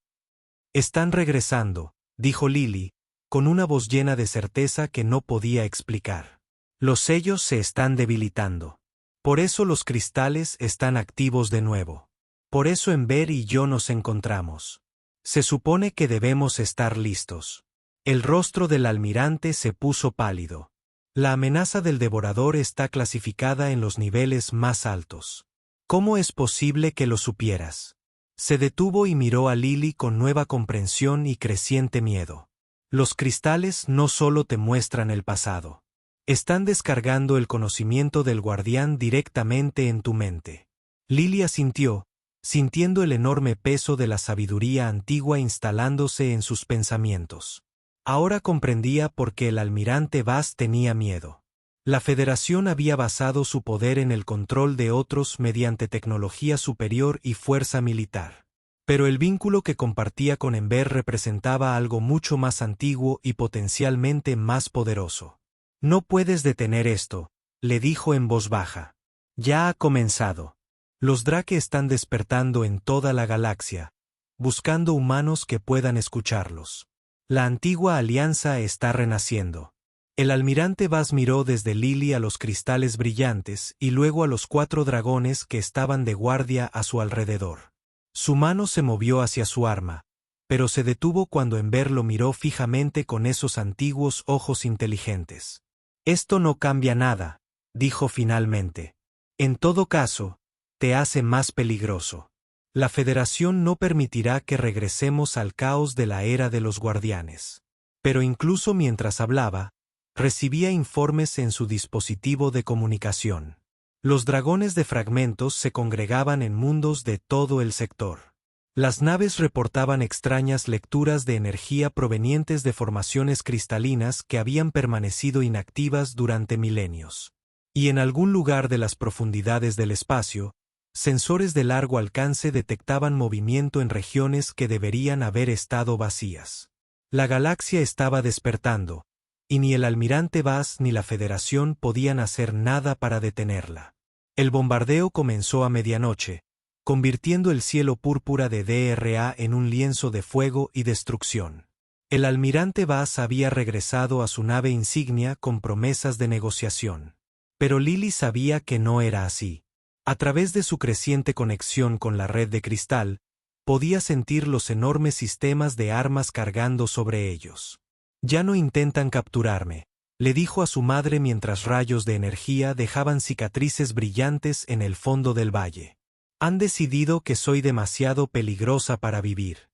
Están regresando, dijo Lily, con una voz llena de certeza que no podía explicar. Los sellos se están debilitando. Por eso los cristales están activos de nuevo. Por eso Ember y yo nos encontramos. Se supone que debemos estar listos. El rostro del almirante se puso pálido. La amenaza del devorador está clasificada en los niveles más altos. ¿Cómo es posible que lo supieras? Se detuvo y miró a Lily con nueva comprensión y creciente miedo. Los cristales no solo te muestran el pasado. Están descargando el conocimiento del guardián directamente en tu mente. Lily asintió, sintiendo el enorme peso de la sabiduría antigua instalándose en sus pensamientos. Ahora comprendía por qué el almirante Vaz tenía miedo. La Federación había basado su poder en el control de otros mediante tecnología superior y fuerza militar. Pero el vínculo que compartía con Ember representaba algo mucho más antiguo y potencialmente más poderoso. No puedes detener esto, le dijo en voz baja. Ya ha comenzado. Los Drake están despertando en toda la galaxia, buscando humanos que puedan escucharlos. La antigua alianza está renaciendo. El almirante Vaz miró desde Lily a los cristales brillantes y luego a los 4 dragones que estaban de guardia a su alrededor. Su mano se movió hacia su arma, pero se detuvo cuando Ember lo miró fijamente con esos antiguos ojos inteligentes. Esto no cambia nada, dijo finalmente. En todo caso, te hace más peligroso. La Federación no permitirá que regresemos al caos de la era de los guardianes. Pero incluso mientras hablaba, recibía informes en su dispositivo de comunicación. Los dragones de fragmentos se congregaban en mundos de todo el sector. Las naves reportaban extrañas lecturas de energía provenientes de formaciones cristalinas que habían permanecido inactivas durante milenios. Y en algún lugar de las profundidades del espacio, sensores de largo alcance detectaban movimiento en regiones que deberían haber estado vacías. La galaxia estaba despertando, y ni el almirante Vaz ni la Federación podían hacer nada para detenerla. El bombardeo comenzó a medianoche, convirtiendo el cielo púrpura de DRA en un lienzo de fuego y destrucción. El almirante Vaz había regresado a su nave insignia con promesas de negociación. Pero Lily sabía que no era así. A través de su creciente conexión con la red de cristal, podía sentir los enormes sistemas de armas cargando sobre ellos. Ya no intentan capturarme, le dijo a su madre mientras rayos de energía dejaban cicatrices brillantes en el fondo del valle. Han decidido que soy demasiado peligrosa para vivir.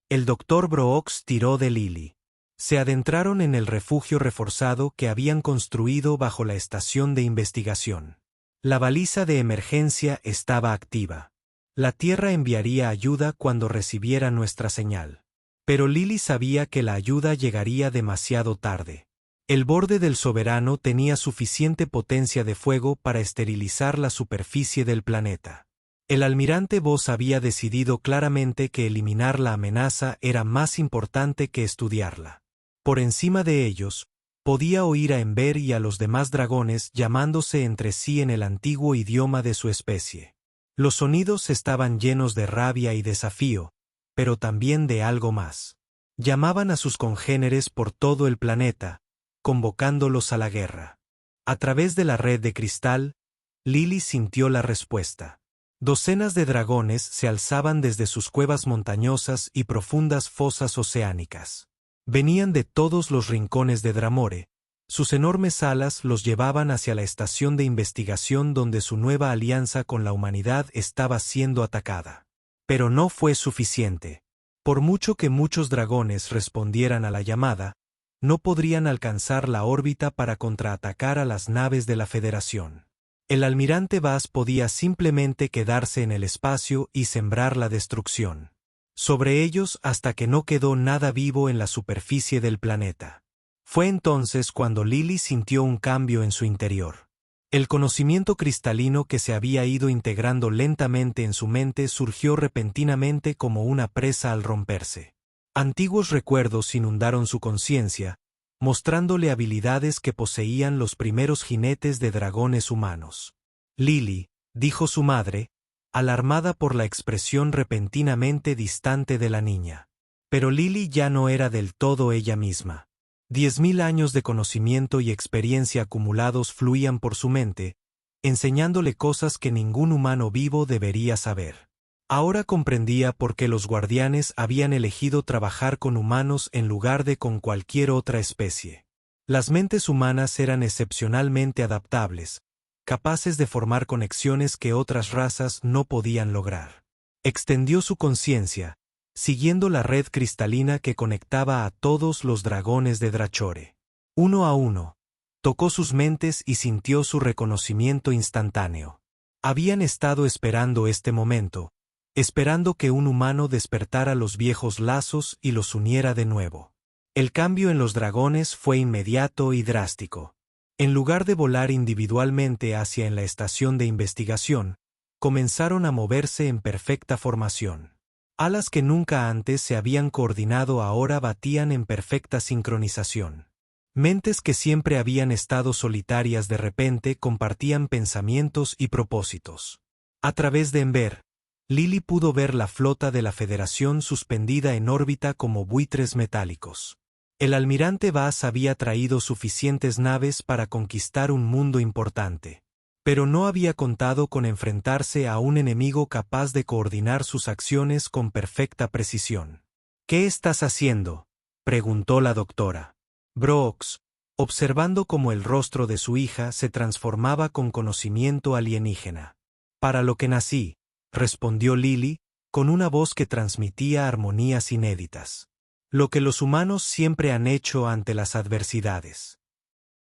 El Dr. Brooks tiró de Lily. Se adentraron en el refugio reforzado que habían construido bajo la estación de investigación. La baliza de emergencia estaba activa. La Tierra enviaría ayuda cuando recibiera nuestra señal. Pero Lily sabía que la ayuda llegaría demasiado tarde. El borde del soberano tenía suficiente potencia de fuego para esterilizar la superficie del planeta. El almirante Vos había decidido claramente que eliminar la amenaza era más importante que estudiarla. Por encima de ellos, Podía oír a Ember y a los demás dragones llamándose entre sí en el antiguo idioma de su especie. Los sonidos estaban llenos de rabia y desafío, pero también de algo más. Llamaban a sus congéneres por todo el planeta, convocándolos a la guerra. A través de la red de cristal, Lily sintió la respuesta. Docenas de dragones se alzaban desde sus cuevas montañosas y profundas fosas oceánicas. Venían de todos los rincones de Dramore. Sus enormes alas los llevaban hacia la estación de investigación donde su nueva alianza con la humanidad estaba siendo atacada. Pero no fue suficiente. Por mucho que muchos dragones respondieran a la llamada, no podrían alcanzar la órbita para contraatacar a las naves de la Federación. El almirante Vaz podía simplemente quedarse en el espacio y sembrar la destrucción sobre ellos hasta que no quedó nada vivo en la superficie del planeta. Fue entonces cuando Lily sintió un cambio en su interior. El conocimiento cristalino que se había ido integrando lentamente en su mente surgió repentinamente como una presa al romperse. Antiguos recuerdos inundaron su conciencia, mostrándole habilidades que poseían los primeros jinetes de dragones humanos. Lily, dijo su madre, alarmada por la expresión repentinamente distante de la niña. Pero Lily ya no era del todo ella misma. 10.000 años de conocimiento y experiencia acumulados fluían por su mente, enseñándole cosas que ningún humano vivo debería saber. Ahora comprendía por qué los guardianes habían elegido trabajar con humanos en lugar de con cualquier otra especie. Las mentes humanas eran excepcionalmente adaptables, capaces de formar conexiones que otras razas no podían lograr. Extendió su conciencia, siguiendo la red cristalina que conectaba a todos los dragones de Drachore. Uno a uno, tocó sus mentes y sintió su reconocimiento instantáneo. Habían estado esperando este momento, esperando que un humano despertara los viejos lazos y los uniera de nuevo. El cambio en los dragones fue inmediato y drástico. En lugar de volar individualmente hacia la estación de investigación, comenzaron a moverse en perfecta formación. Alas que nunca antes se habían coordinado ahora batían en perfecta sincronización. Mentes que siempre habían estado solitarias de repente compartían pensamientos y propósitos. A través de Ember, Lily pudo ver la flota de la Federación suspendida en órbita como buitres metálicos. El almirante Vaz había traído suficientes naves para conquistar un mundo importante. Pero no había contado con enfrentarse a un enemigo capaz de coordinar sus acciones con perfecta precisión. ¿Qué estás haciendo?, preguntó la doctora. Brooks, observando cómo el rostro de su hija se transformaba con conocimiento alienígena. Para lo que nací, respondió Lily, con una voz que transmitía armonías inéditas. Lo que los humanos siempre han hecho ante las adversidades.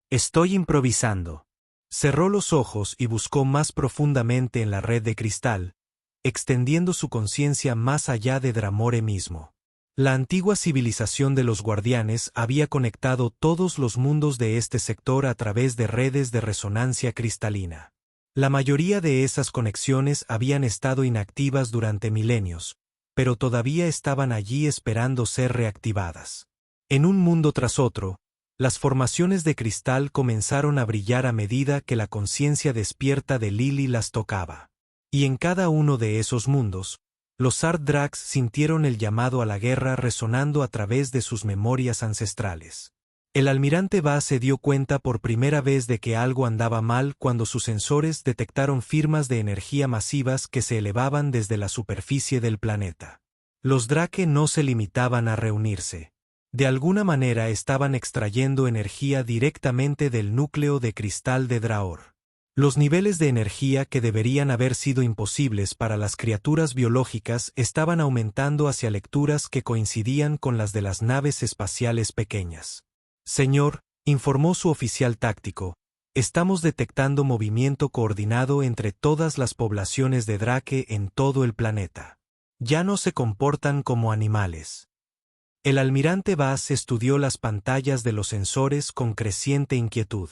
Estoy improvisando. Cerró los ojos y buscó más profundamente en la red de cristal, extendiendo su conciencia más allá de Dramore mismo. La antigua civilización de los guardianes había conectado todos los mundos de este sector a través de redes de resonancia cristalina. La mayoría de esas conexiones habían estado inactivas durante milenios, pero todavía estaban allí esperando ser reactivadas. En un mundo tras otro, las formaciones de cristal comenzaron a brillar a medida que la conciencia despierta de Lily las tocaba. Y en cada uno de esos mundos, los Arddrags sintieron el llamado a la guerra resonando a través de sus memorias ancestrales. El almirante Vaz se dio cuenta por primera vez de que algo andaba mal cuando sus sensores detectaron firmas de energía masivas que se elevaban desde la superficie del planeta. Los Drake no se limitaban a reunirse. De alguna manera estaban extrayendo energía directamente del núcleo de cristal de Draor. Los niveles de energía que deberían haber sido imposibles para las criaturas biológicas estaban aumentando hacia lecturas que coincidían con las de las naves espaciales pequeñas. Señor, informó su oficial táctico, estamos detectando movimiento coordinado entre todas las poblaciones de Drake en todo el planeta. Ya no se comportan como animales. El almirante Vaz estudió las pantallas de los sensores con creciente inquietud.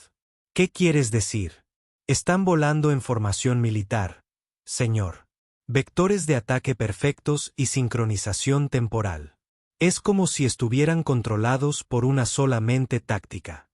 ¿Qué quieres decir? Están volando en formación militar, señor. Vectores de ataque perfectos y sincronización temporal. Es como si estuvieran controlados por una sola mente táctica.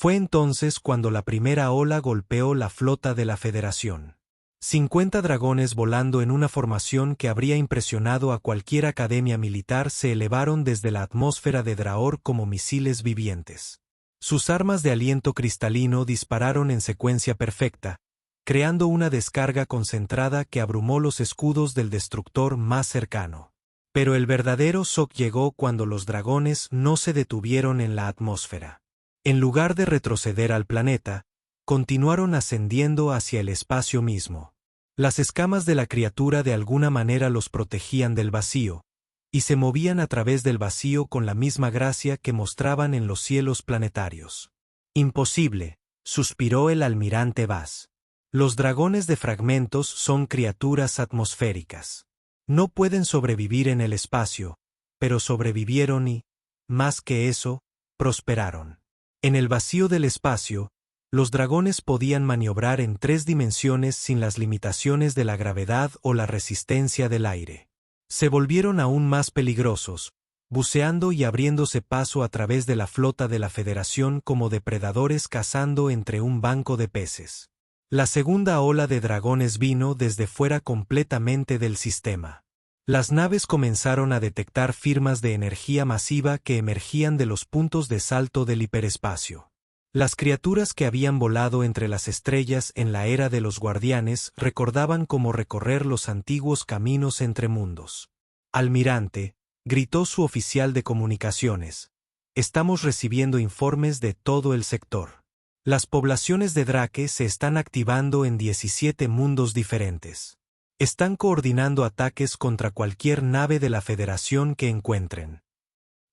Fue entonces cuando la primera ola golpeó la flota de la Federación. 50 dragones volando en una formación que habría impresionado a cualquier academia militar se elevaron desde la atmósfera de Draor como misiles vivientes. Sus armas de aliento cristalino dispararon en secuencia perfecta, creando una descarga concentrada que abrumó los escudos del destructor más cercano. Pero el verdadero shock llegó cuando los dragones no se detuvieron en la atmósfera. En lugar de retroceder al planeta, continuaron ascendiendo hacia el espacio mismo. Las escamas de la criatura de alguna manera los protegían del vacío, y se movían a través del vacío con la misma gracia que mostraban en los cielos planetarios. Imposible, suspiró el almirante Vaz. Los dragones de fragmentos son criaturas atmosféricas. No pueden sobrevivir en el espacio, pero sobrevivieron y, más que eso, prosperaron. En el vacío del espacio, los dragones podían maniobrar en 3 dimensiones sin las limitaciones de la gravedad o la resistencia del aire. Se volvieron aún más peligrosos, buceando y abriéndose paso a través de la flota de la Federación como depredadores cazando entre un banco de peces. La segunda ola de dragones vino desde fuera completamente del sistema. Las naves comenzaron a detectar firmas de energía masiva que emergían de los puntos de salto del hiperespacio. Las criaturas que habían volado entre las estrellas en la era de los guardianes recordaban cómo recorrer los antiguos caminos entre mundos. «Almirante», gritó su oficial de comunicaciones, «estamos recibiendo informes de todo el sector. Las poblaciones de Drake se están activando en 17 mundos diferentes. Están coordinando ataques contra cualquier nave de la Federación que encuentren».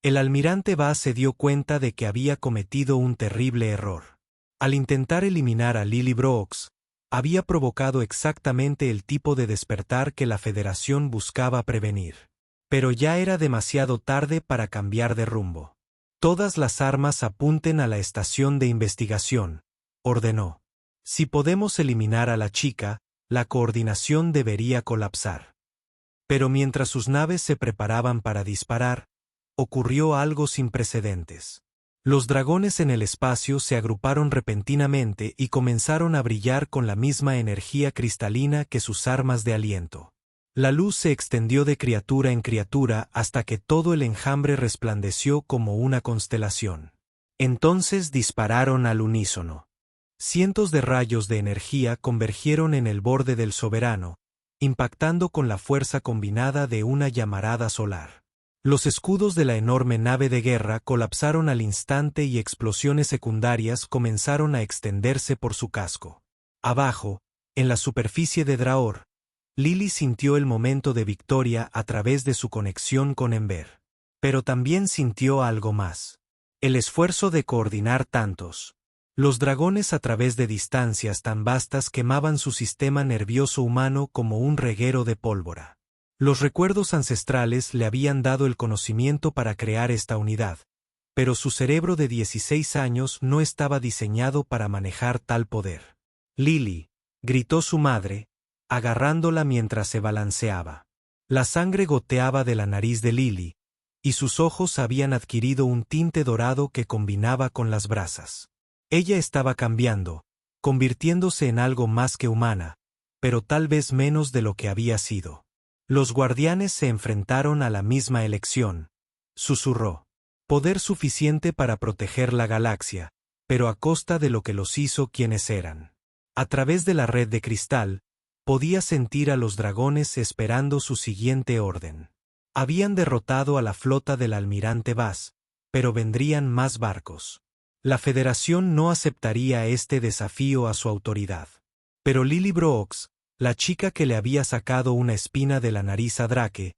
El almirante Vaz se dio cuenta de que había cometido un terrible error. Al intentar eliminar a Lily Brooks, había provocado exactamente el tipo de despertar que la Federación buscaba prevenir. Pero ya era demasiado tarde para cambiar de rumbo. «Todas las armas apunten a la estación de investigación», ordenó. «Si podemos eliminar a la chica, la coordinación debería colapsar». Pero mientras sus naves se preparaban para disparar, ocurrió algo sin precedentes. Los dragones en el espacio se agruparon repentinamente y comenzaron a brillar con la misma energía cristalina que sus armas de aliento. La luz se extendió de criatura en criatura hasta que todo el enjambre resplandeció como una constelación. Entonces dispararon al unísono. Cientos de rayos de energía convergieron en el borde del soberano, impactando con la fuerza combinada de una llamarada solar. Los escudos de la enorme nave de guerra colapsaron al instante y explosiones secundarias comenzaron a extenderse por su casco. Abajo, en la superficie de Draor, Lily sintió el momento de victoria a través de su conexión con Ember. Pero también sintió algo más. El esfuerzo de coordinar tantos. Los dragones a través de distancias tan vastas quemaban su sistema nervioso humano como un reguero de pólvora. Los recuerdos ancestrales le habían dado el conocimiento para crear esta unidad, pero su cerebro de 16 años no estaba diseñado para manejar tal poder. «Lily», gritó su madre, agarrándola mientras se balanceaba. La sangre goteaba de la nariz de Lily, y sus ojos habían adquirido un tinte dorado que combinaba con las brasas. Ella estaba cambiando, convirtiéndose en algo más que humana, pero tal vez menos de lo que había sido. Los guardianes se enfrentaron a la misma elección, susurró. Poder suficiente para proteger la galaxia, pero a costa de lo que los hizo quienes eran. A través de la red de cristal, podía sentir a los dragones esperando su siguiente orden. Habían derrotado a la flota del almirante Vaz, pero vendrían más barcos. La Federación no aceptaría este desafío a su autoridad. Pero Lily Brooks, la chica que le había sacado una espina de la nariz a Drake,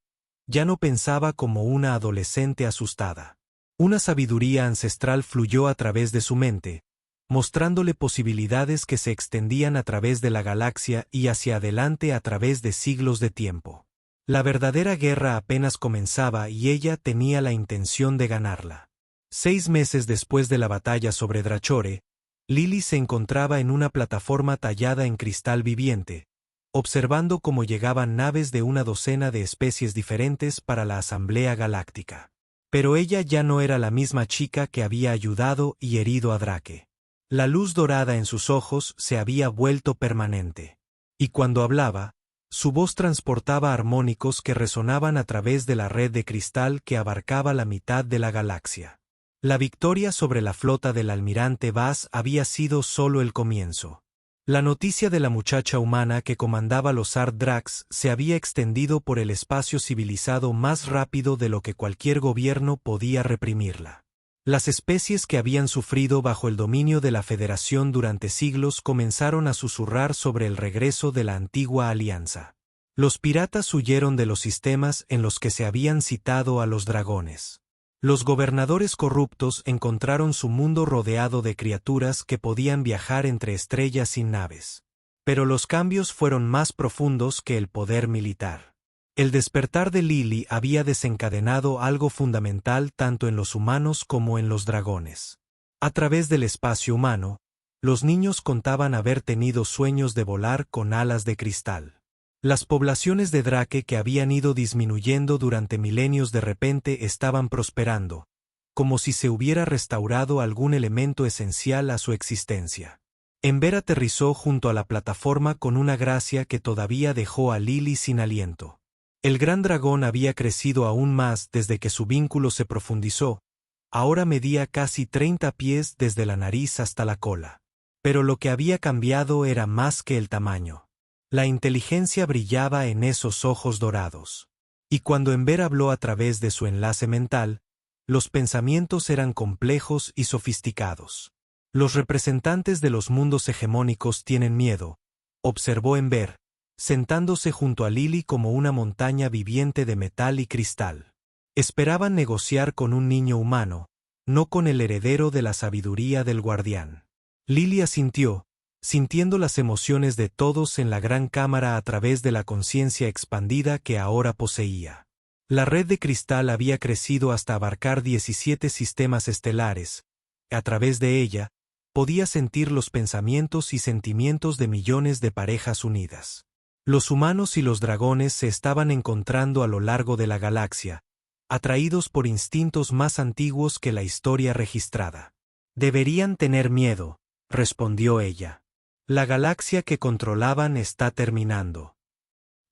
ya no pensaba como una adolescente asustada. Una sabiduría ancestral fluyó a través de su mente, mostrándole posibilidades que se extendían a través de la galaxia y hacia adelante a través de siglos de tiempo. La verdadera guerra apenas comenzaba y ella tenía la intención de ganarla. 6 meses después de la batalla sobre Drachore, Lily se encontraba en una plataforma tallada en cristal viviente, observando cómo llegaban naves de una docena de especies diferentes para la Asamblea Galáctica. Pero ella ya no era la misma chica que había ayudado y herido a Drake. La luz dorada en sus ojos se había vuelto permanente. Y cuando hablaba, su voz transportaba armónicos que resonaban a través de la red de cristal que abarcaba la mitad de la galaxia. La victoria sobre la flota del almirante Vaz había sido solo el comienzo. La noticia de la muchacha humana que comandaba los Ard-Dracs se había extendido por el espacio civilizado más rápido de lo que cualquier gobierno podía reprimirla. Las especies que habían sufrido bajo el dominio de la Federación durante siglos comenzaron a susurrar sobre el regreso de la antigua alianza. Los piratas huyeron de los sistemas en los que se habían citado a los dragones. Los gobernadores corruptos encontraron su mundo rodeado de criaturas que podían viajar entre estrellas sin naves. Pero los cambios fueron más profundos que el poder militar. El despertar de Lily había desencadenado algo fundamental tanto en los humanos como en los dragones. A través del espacio humano, los niños contaban haber tenido sueños de volar con alas de cristal. Las poblaciones de Drake que habían ido disminuyendo durante milenios de repente estaban prosperando, como si se hubiera restaurado algún elemento esencial a su existencia. Ember aterrizó junto a la plataforma con una gracia que todavía dejó a Lily sin aliento. El gran dragón había crecido aún más desde que su vínculo se profundizó, ahora medía casi 30 pies desde la nariz hasta la cola. Pero lo que había cambiado era más que el tamaño. La inteligencia brillaba en esos ojos dorados. Y cuando Ember habló a través de su enlace mental, los pensamientos eran complejos y sofisticados. Los representantes de los mundos hegemónicos tienen miedo, observó Ember, sentándose junto a Lily como una montaña viviente de metal y cristal. Esperaban negociar con un niño humano, no con el heredero de la sabiduría del guardián. Lily asintió, sintiendo las emociones de todos en la gran cámara a través de la conciencia expandida que ahora poseía. La red de cristal había crecido hasta abarcar 17 sistemas estelares. A través de ella, podía sentir los pensamientos y sentimientos de millones de parejas unidas. Los humanos y los dragones se estaban encontrando a lo largo de la galaxia, atraídos por instintos más antiguos que la historia registrada. Deberían tener miedo, respondió ella. La galaxia que controlaban está terminando.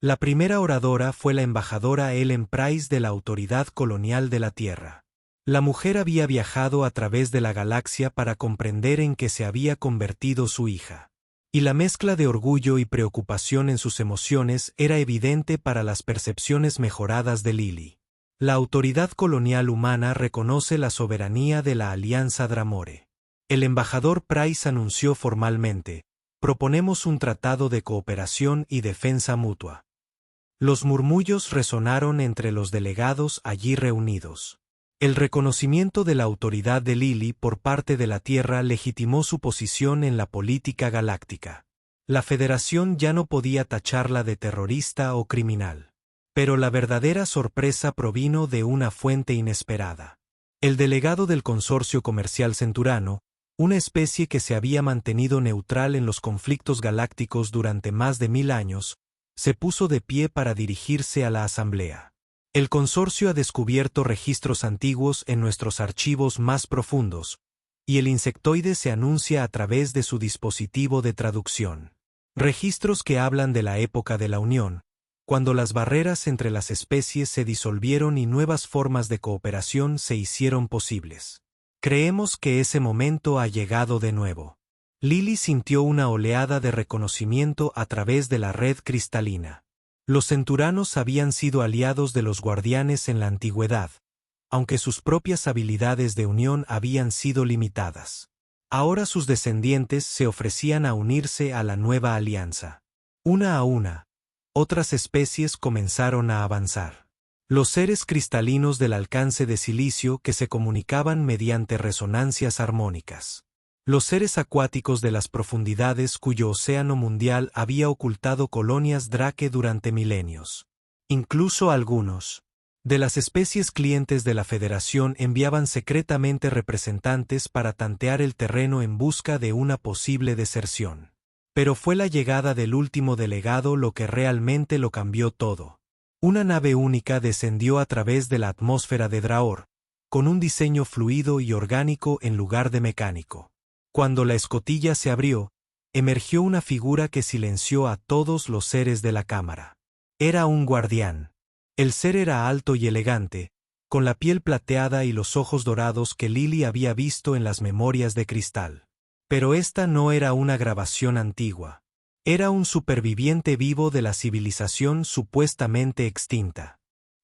La primera oradora fue la embajadora Ellen Price de la Autoridad Colonial de la Tierra. La mujer había viajado a través de la galaxia para comprender en qué se había convertido su hija. Y la mezcla de orgullo y preocupación en sus emociones era evidente para las percepciones mejoradas de Lily. La autoridad colonial humana reconoce la soberanía de la Alianza Dramore. El embajador Price anunció formalmente: proponemos un tratado de cooperación y defensa mutua. Los murmullos resonaron entre los delegados allí reunidos. El reconocimiento de la autoridad de Lily por parte de la Tierra legitimó su posición en la política galáctica. La Federación ya no podía tacharla de terrorista o criminal. Pero la verdadera sorpresa provino de una fuente inesperada. El delegado del Consorcio Comercial Centurano, una especie que se había mantenido neutral en los conflictos galácticos durante más de 1000 años, se puso de pie para dirigirse a la Asamblea. El consorcio ha descubierto registros antiguos en nuestros archivos más profundos, y el insectoide se anuncia a través de su dispositivo de traducción. Registros que hablan de la época de la Unión, cuando las barreras entre las especies se disolvieron y nuevas formas de cooperación se hicieron posibles. Creemos que ese momento ha llegado de nuevo. Lily sintió una oleada de reconocimiento a través de la red cristalina. Los centuranos habían sido aliados de los guardianes en la antigüedad, aunque sus propias habilidades de unión habían sido limitadas. Ahora sus descendientes se ofrecían a unirse a la nueva alianza. Una a una, otras especies comenzaron a avanzar. Los seres cristalinos del alcance de silicio que se comunicaban mediante resonancias armónicas. Los seres acuáticos de las profundidades cuyo océano mundial había ocultado colonias Drake durante milenios. Incluso algunos de las especies clientes de la Federación enviaban secretamente representantes para tantear el terreno en busca de una posible deserción. Pero fue la llegada del último delegado lo que realmente lo cambió todo. Una nave única descendió a través de la atmósfera de Draor, con un diseño fluido y orgánico en lugar de mecánico. Cuando la escotilla se abrió, emergió una figura que silenció a todos los seres de la cámara. Era un guardián. El ser era alto y elegante, con la piel plateada y los ojos dorados que Lily había visto en las memorias de cristal. Pero esta no era una grabación antigua. Era un superviviente vivo de la civilización supuestamente extinta.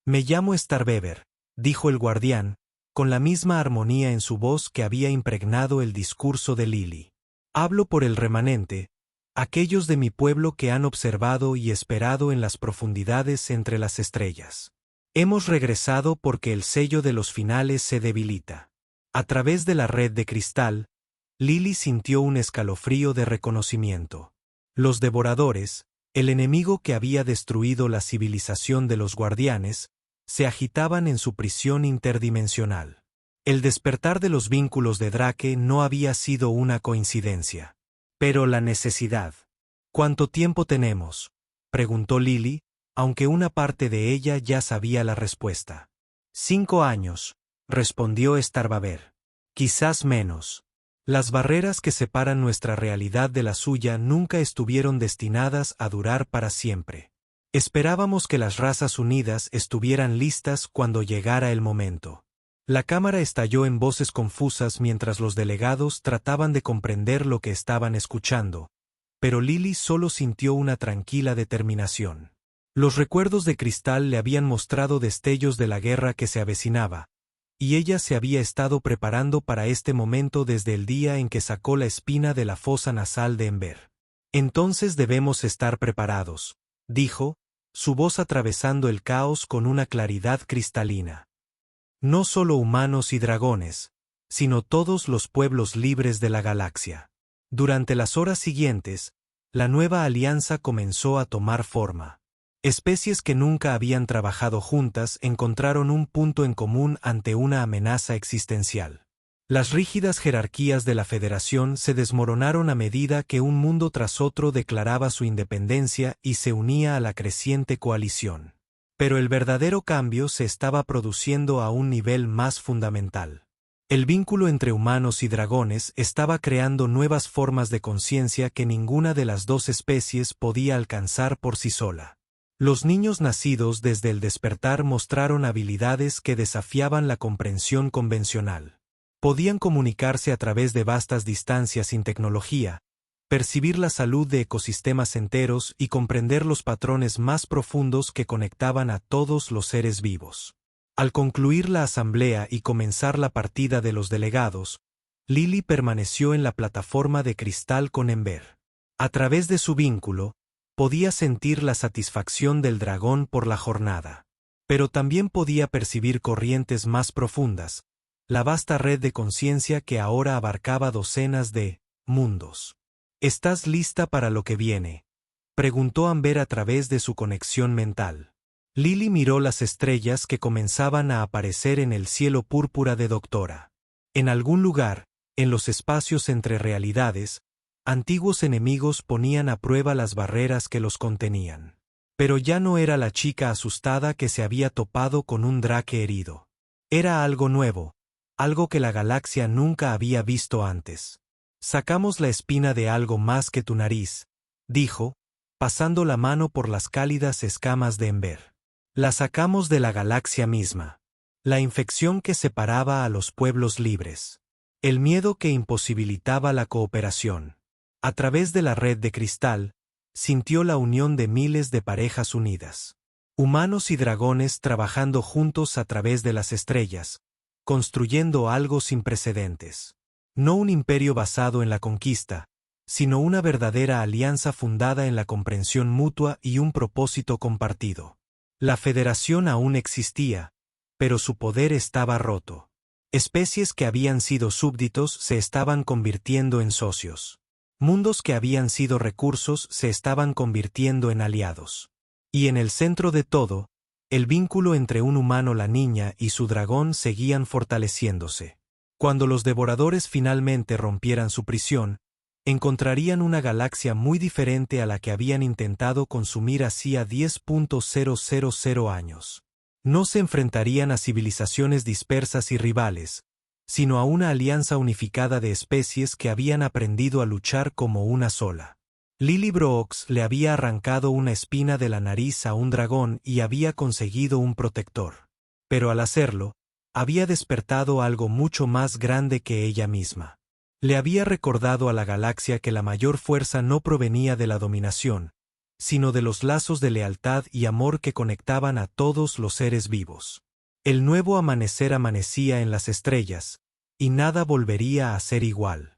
«Me llamo Starbever», dijo el guardián, con la misma armonía en su voz que había impregnado el discurso de Lily. «Hablo por el remanente, aquellos de mi pueblo que han observado y esperado en las profundidades entre las estrellas. Hemos regresado porque el sello de los finales se debilita». A través de la red de cristal, Lily sintió un escalofrío de reconocimiento. Los devoradores, el enemigo que había destruido la civilización de los guardianes, se agitaban en su prisión interdimensional. El despertar de los vínculos de Drake no había sido una coincidencia. Pero la necesidad. «¿Cuánto tiempo tenemos?», preguntó Lily, aunque una parte de ella ya sabía la respuesta. 5 años, respondió Starbever. «Quizás menos». Las barreras que separan nuestra realidad de la suya nunca estuvieron destinadas a durar para siempre. Esperábamos que las razas unidas estuvieran listas cuando llegara el momento. La cámara estalló en voces confusas mientras los delegados trataban de comprender lo que estaban escuchando, pero Lily solo sintió una tranquila determinación. Los recuerdos de cristal le habían mostrado destellos de la guerra que se avecinaba, y ella se había estado preparando para este momento desde el día en que sacó la espina de la fosa nasal de Ember. «Entonces debemos estar preparados», dijo, su voz atravesando el caos con una claridad cristalina. «No solo humanos y dragones, sino todos los pueblos libres de la galaxia». Durante las horas siguientes, la nueva alianza comenzó a tomar forma. Especies que nunca habían trabajado juntas encontraron un punto en común ante una amenaza existencial. Las rígidas jerarquías de la Federación se desmoronaron a medida que un mundo tras otro declaraba su independencia y se unía a la creciente coalición. Pero el verdadero cambio se estaba produciendo a un nivel más fundamental. El vínculo entre humanos y dragones estaba creando nuevas formas de conciencia que ninguna de las dos especies podía alcanzar por sí sola. Los niños nacidos desde el despertar mostraron habilidades que desafiaban la comprensión convencional. Podían comunicarse a través de vastas distancias sin tecnología, percibir la salud de ecosistemas enteros y comprender los patrones más profundos que conectaban a todos los seres vivos. Al concluir la asamblea y comenzar la partida de los delegados, Lily permaneció en la plataforma de cristal con Ember. A través de su vínculo, podía sentir la satisfacción del dragón por la jornada. Pero también podía percibir corrientes más profundas, la vasta red de conciencia que ahora abarcaba docenas de mundos. «¿Estás lista para lo que viene?», preguntó Amber a través de su conexión mental. Lily miró las estrellas que comenzaban a aparecer en el cielo púrpura de Doctora. En algún lugar, en los espacios entre realidades, antiguos enemigos ponían a prueba las barreras que los contenían. Pero ya no era la chica asustada que se había topado con un Drake herido. Era algo nuevo, algo que la galaxia nunca había visto antes. «Sacamos la espina de algo más que tu nariz», dijo, pasando la mano por las cálidas escamas de Ember. «La sacamos de la galaxia misma. La infección que separaba a los pueblos libres. El miedo que imposibilitaba la cooperación». A través de la red de cristal, sintió la unión de miles de parejas unidas. Humanos y dragones trabajando juntos a través de las estrellas, construyendo algo sin precedentes. No un imperio basado en la conquista, sino una verdadera alianza fundada en la comprensión mutua y un propósito compartido. La Federación aún existía, pero su poder estaba roto. Especies que habían sido súbditos se estaban convirtiendo en socios. Mundos que habían sido recursos se estaban convirtiendo en aliados. Y en el centro de todo, el vínculo entre un humano, la niña, y su dragón seguían fortaleciéndose. Cuando los devoradores finalmente rompieran su prisión, encontrarían una galaxia muy diferente a la que habían intentado consumir hacía 10.000 años. No se enfrentarían a civilizaciones dispersas y rivales, sino a una alianza unificada de especies que habían aprendido a luchar como una sola. Lily-Brooks le había arrancado una espina de la nariz a un dragón y había conseguido un protector. Pero al hacerlo, había despertado algo mucho más grande que ella misma. Le había recordado a la galaxia que la mayor fuerza no provenía de la dominación, sino de los lazos de lealtad y amor que conectaban a todos los seres vivos. El nuevo amanecer amanecía en las estrellas, y nada volvería a ser igual.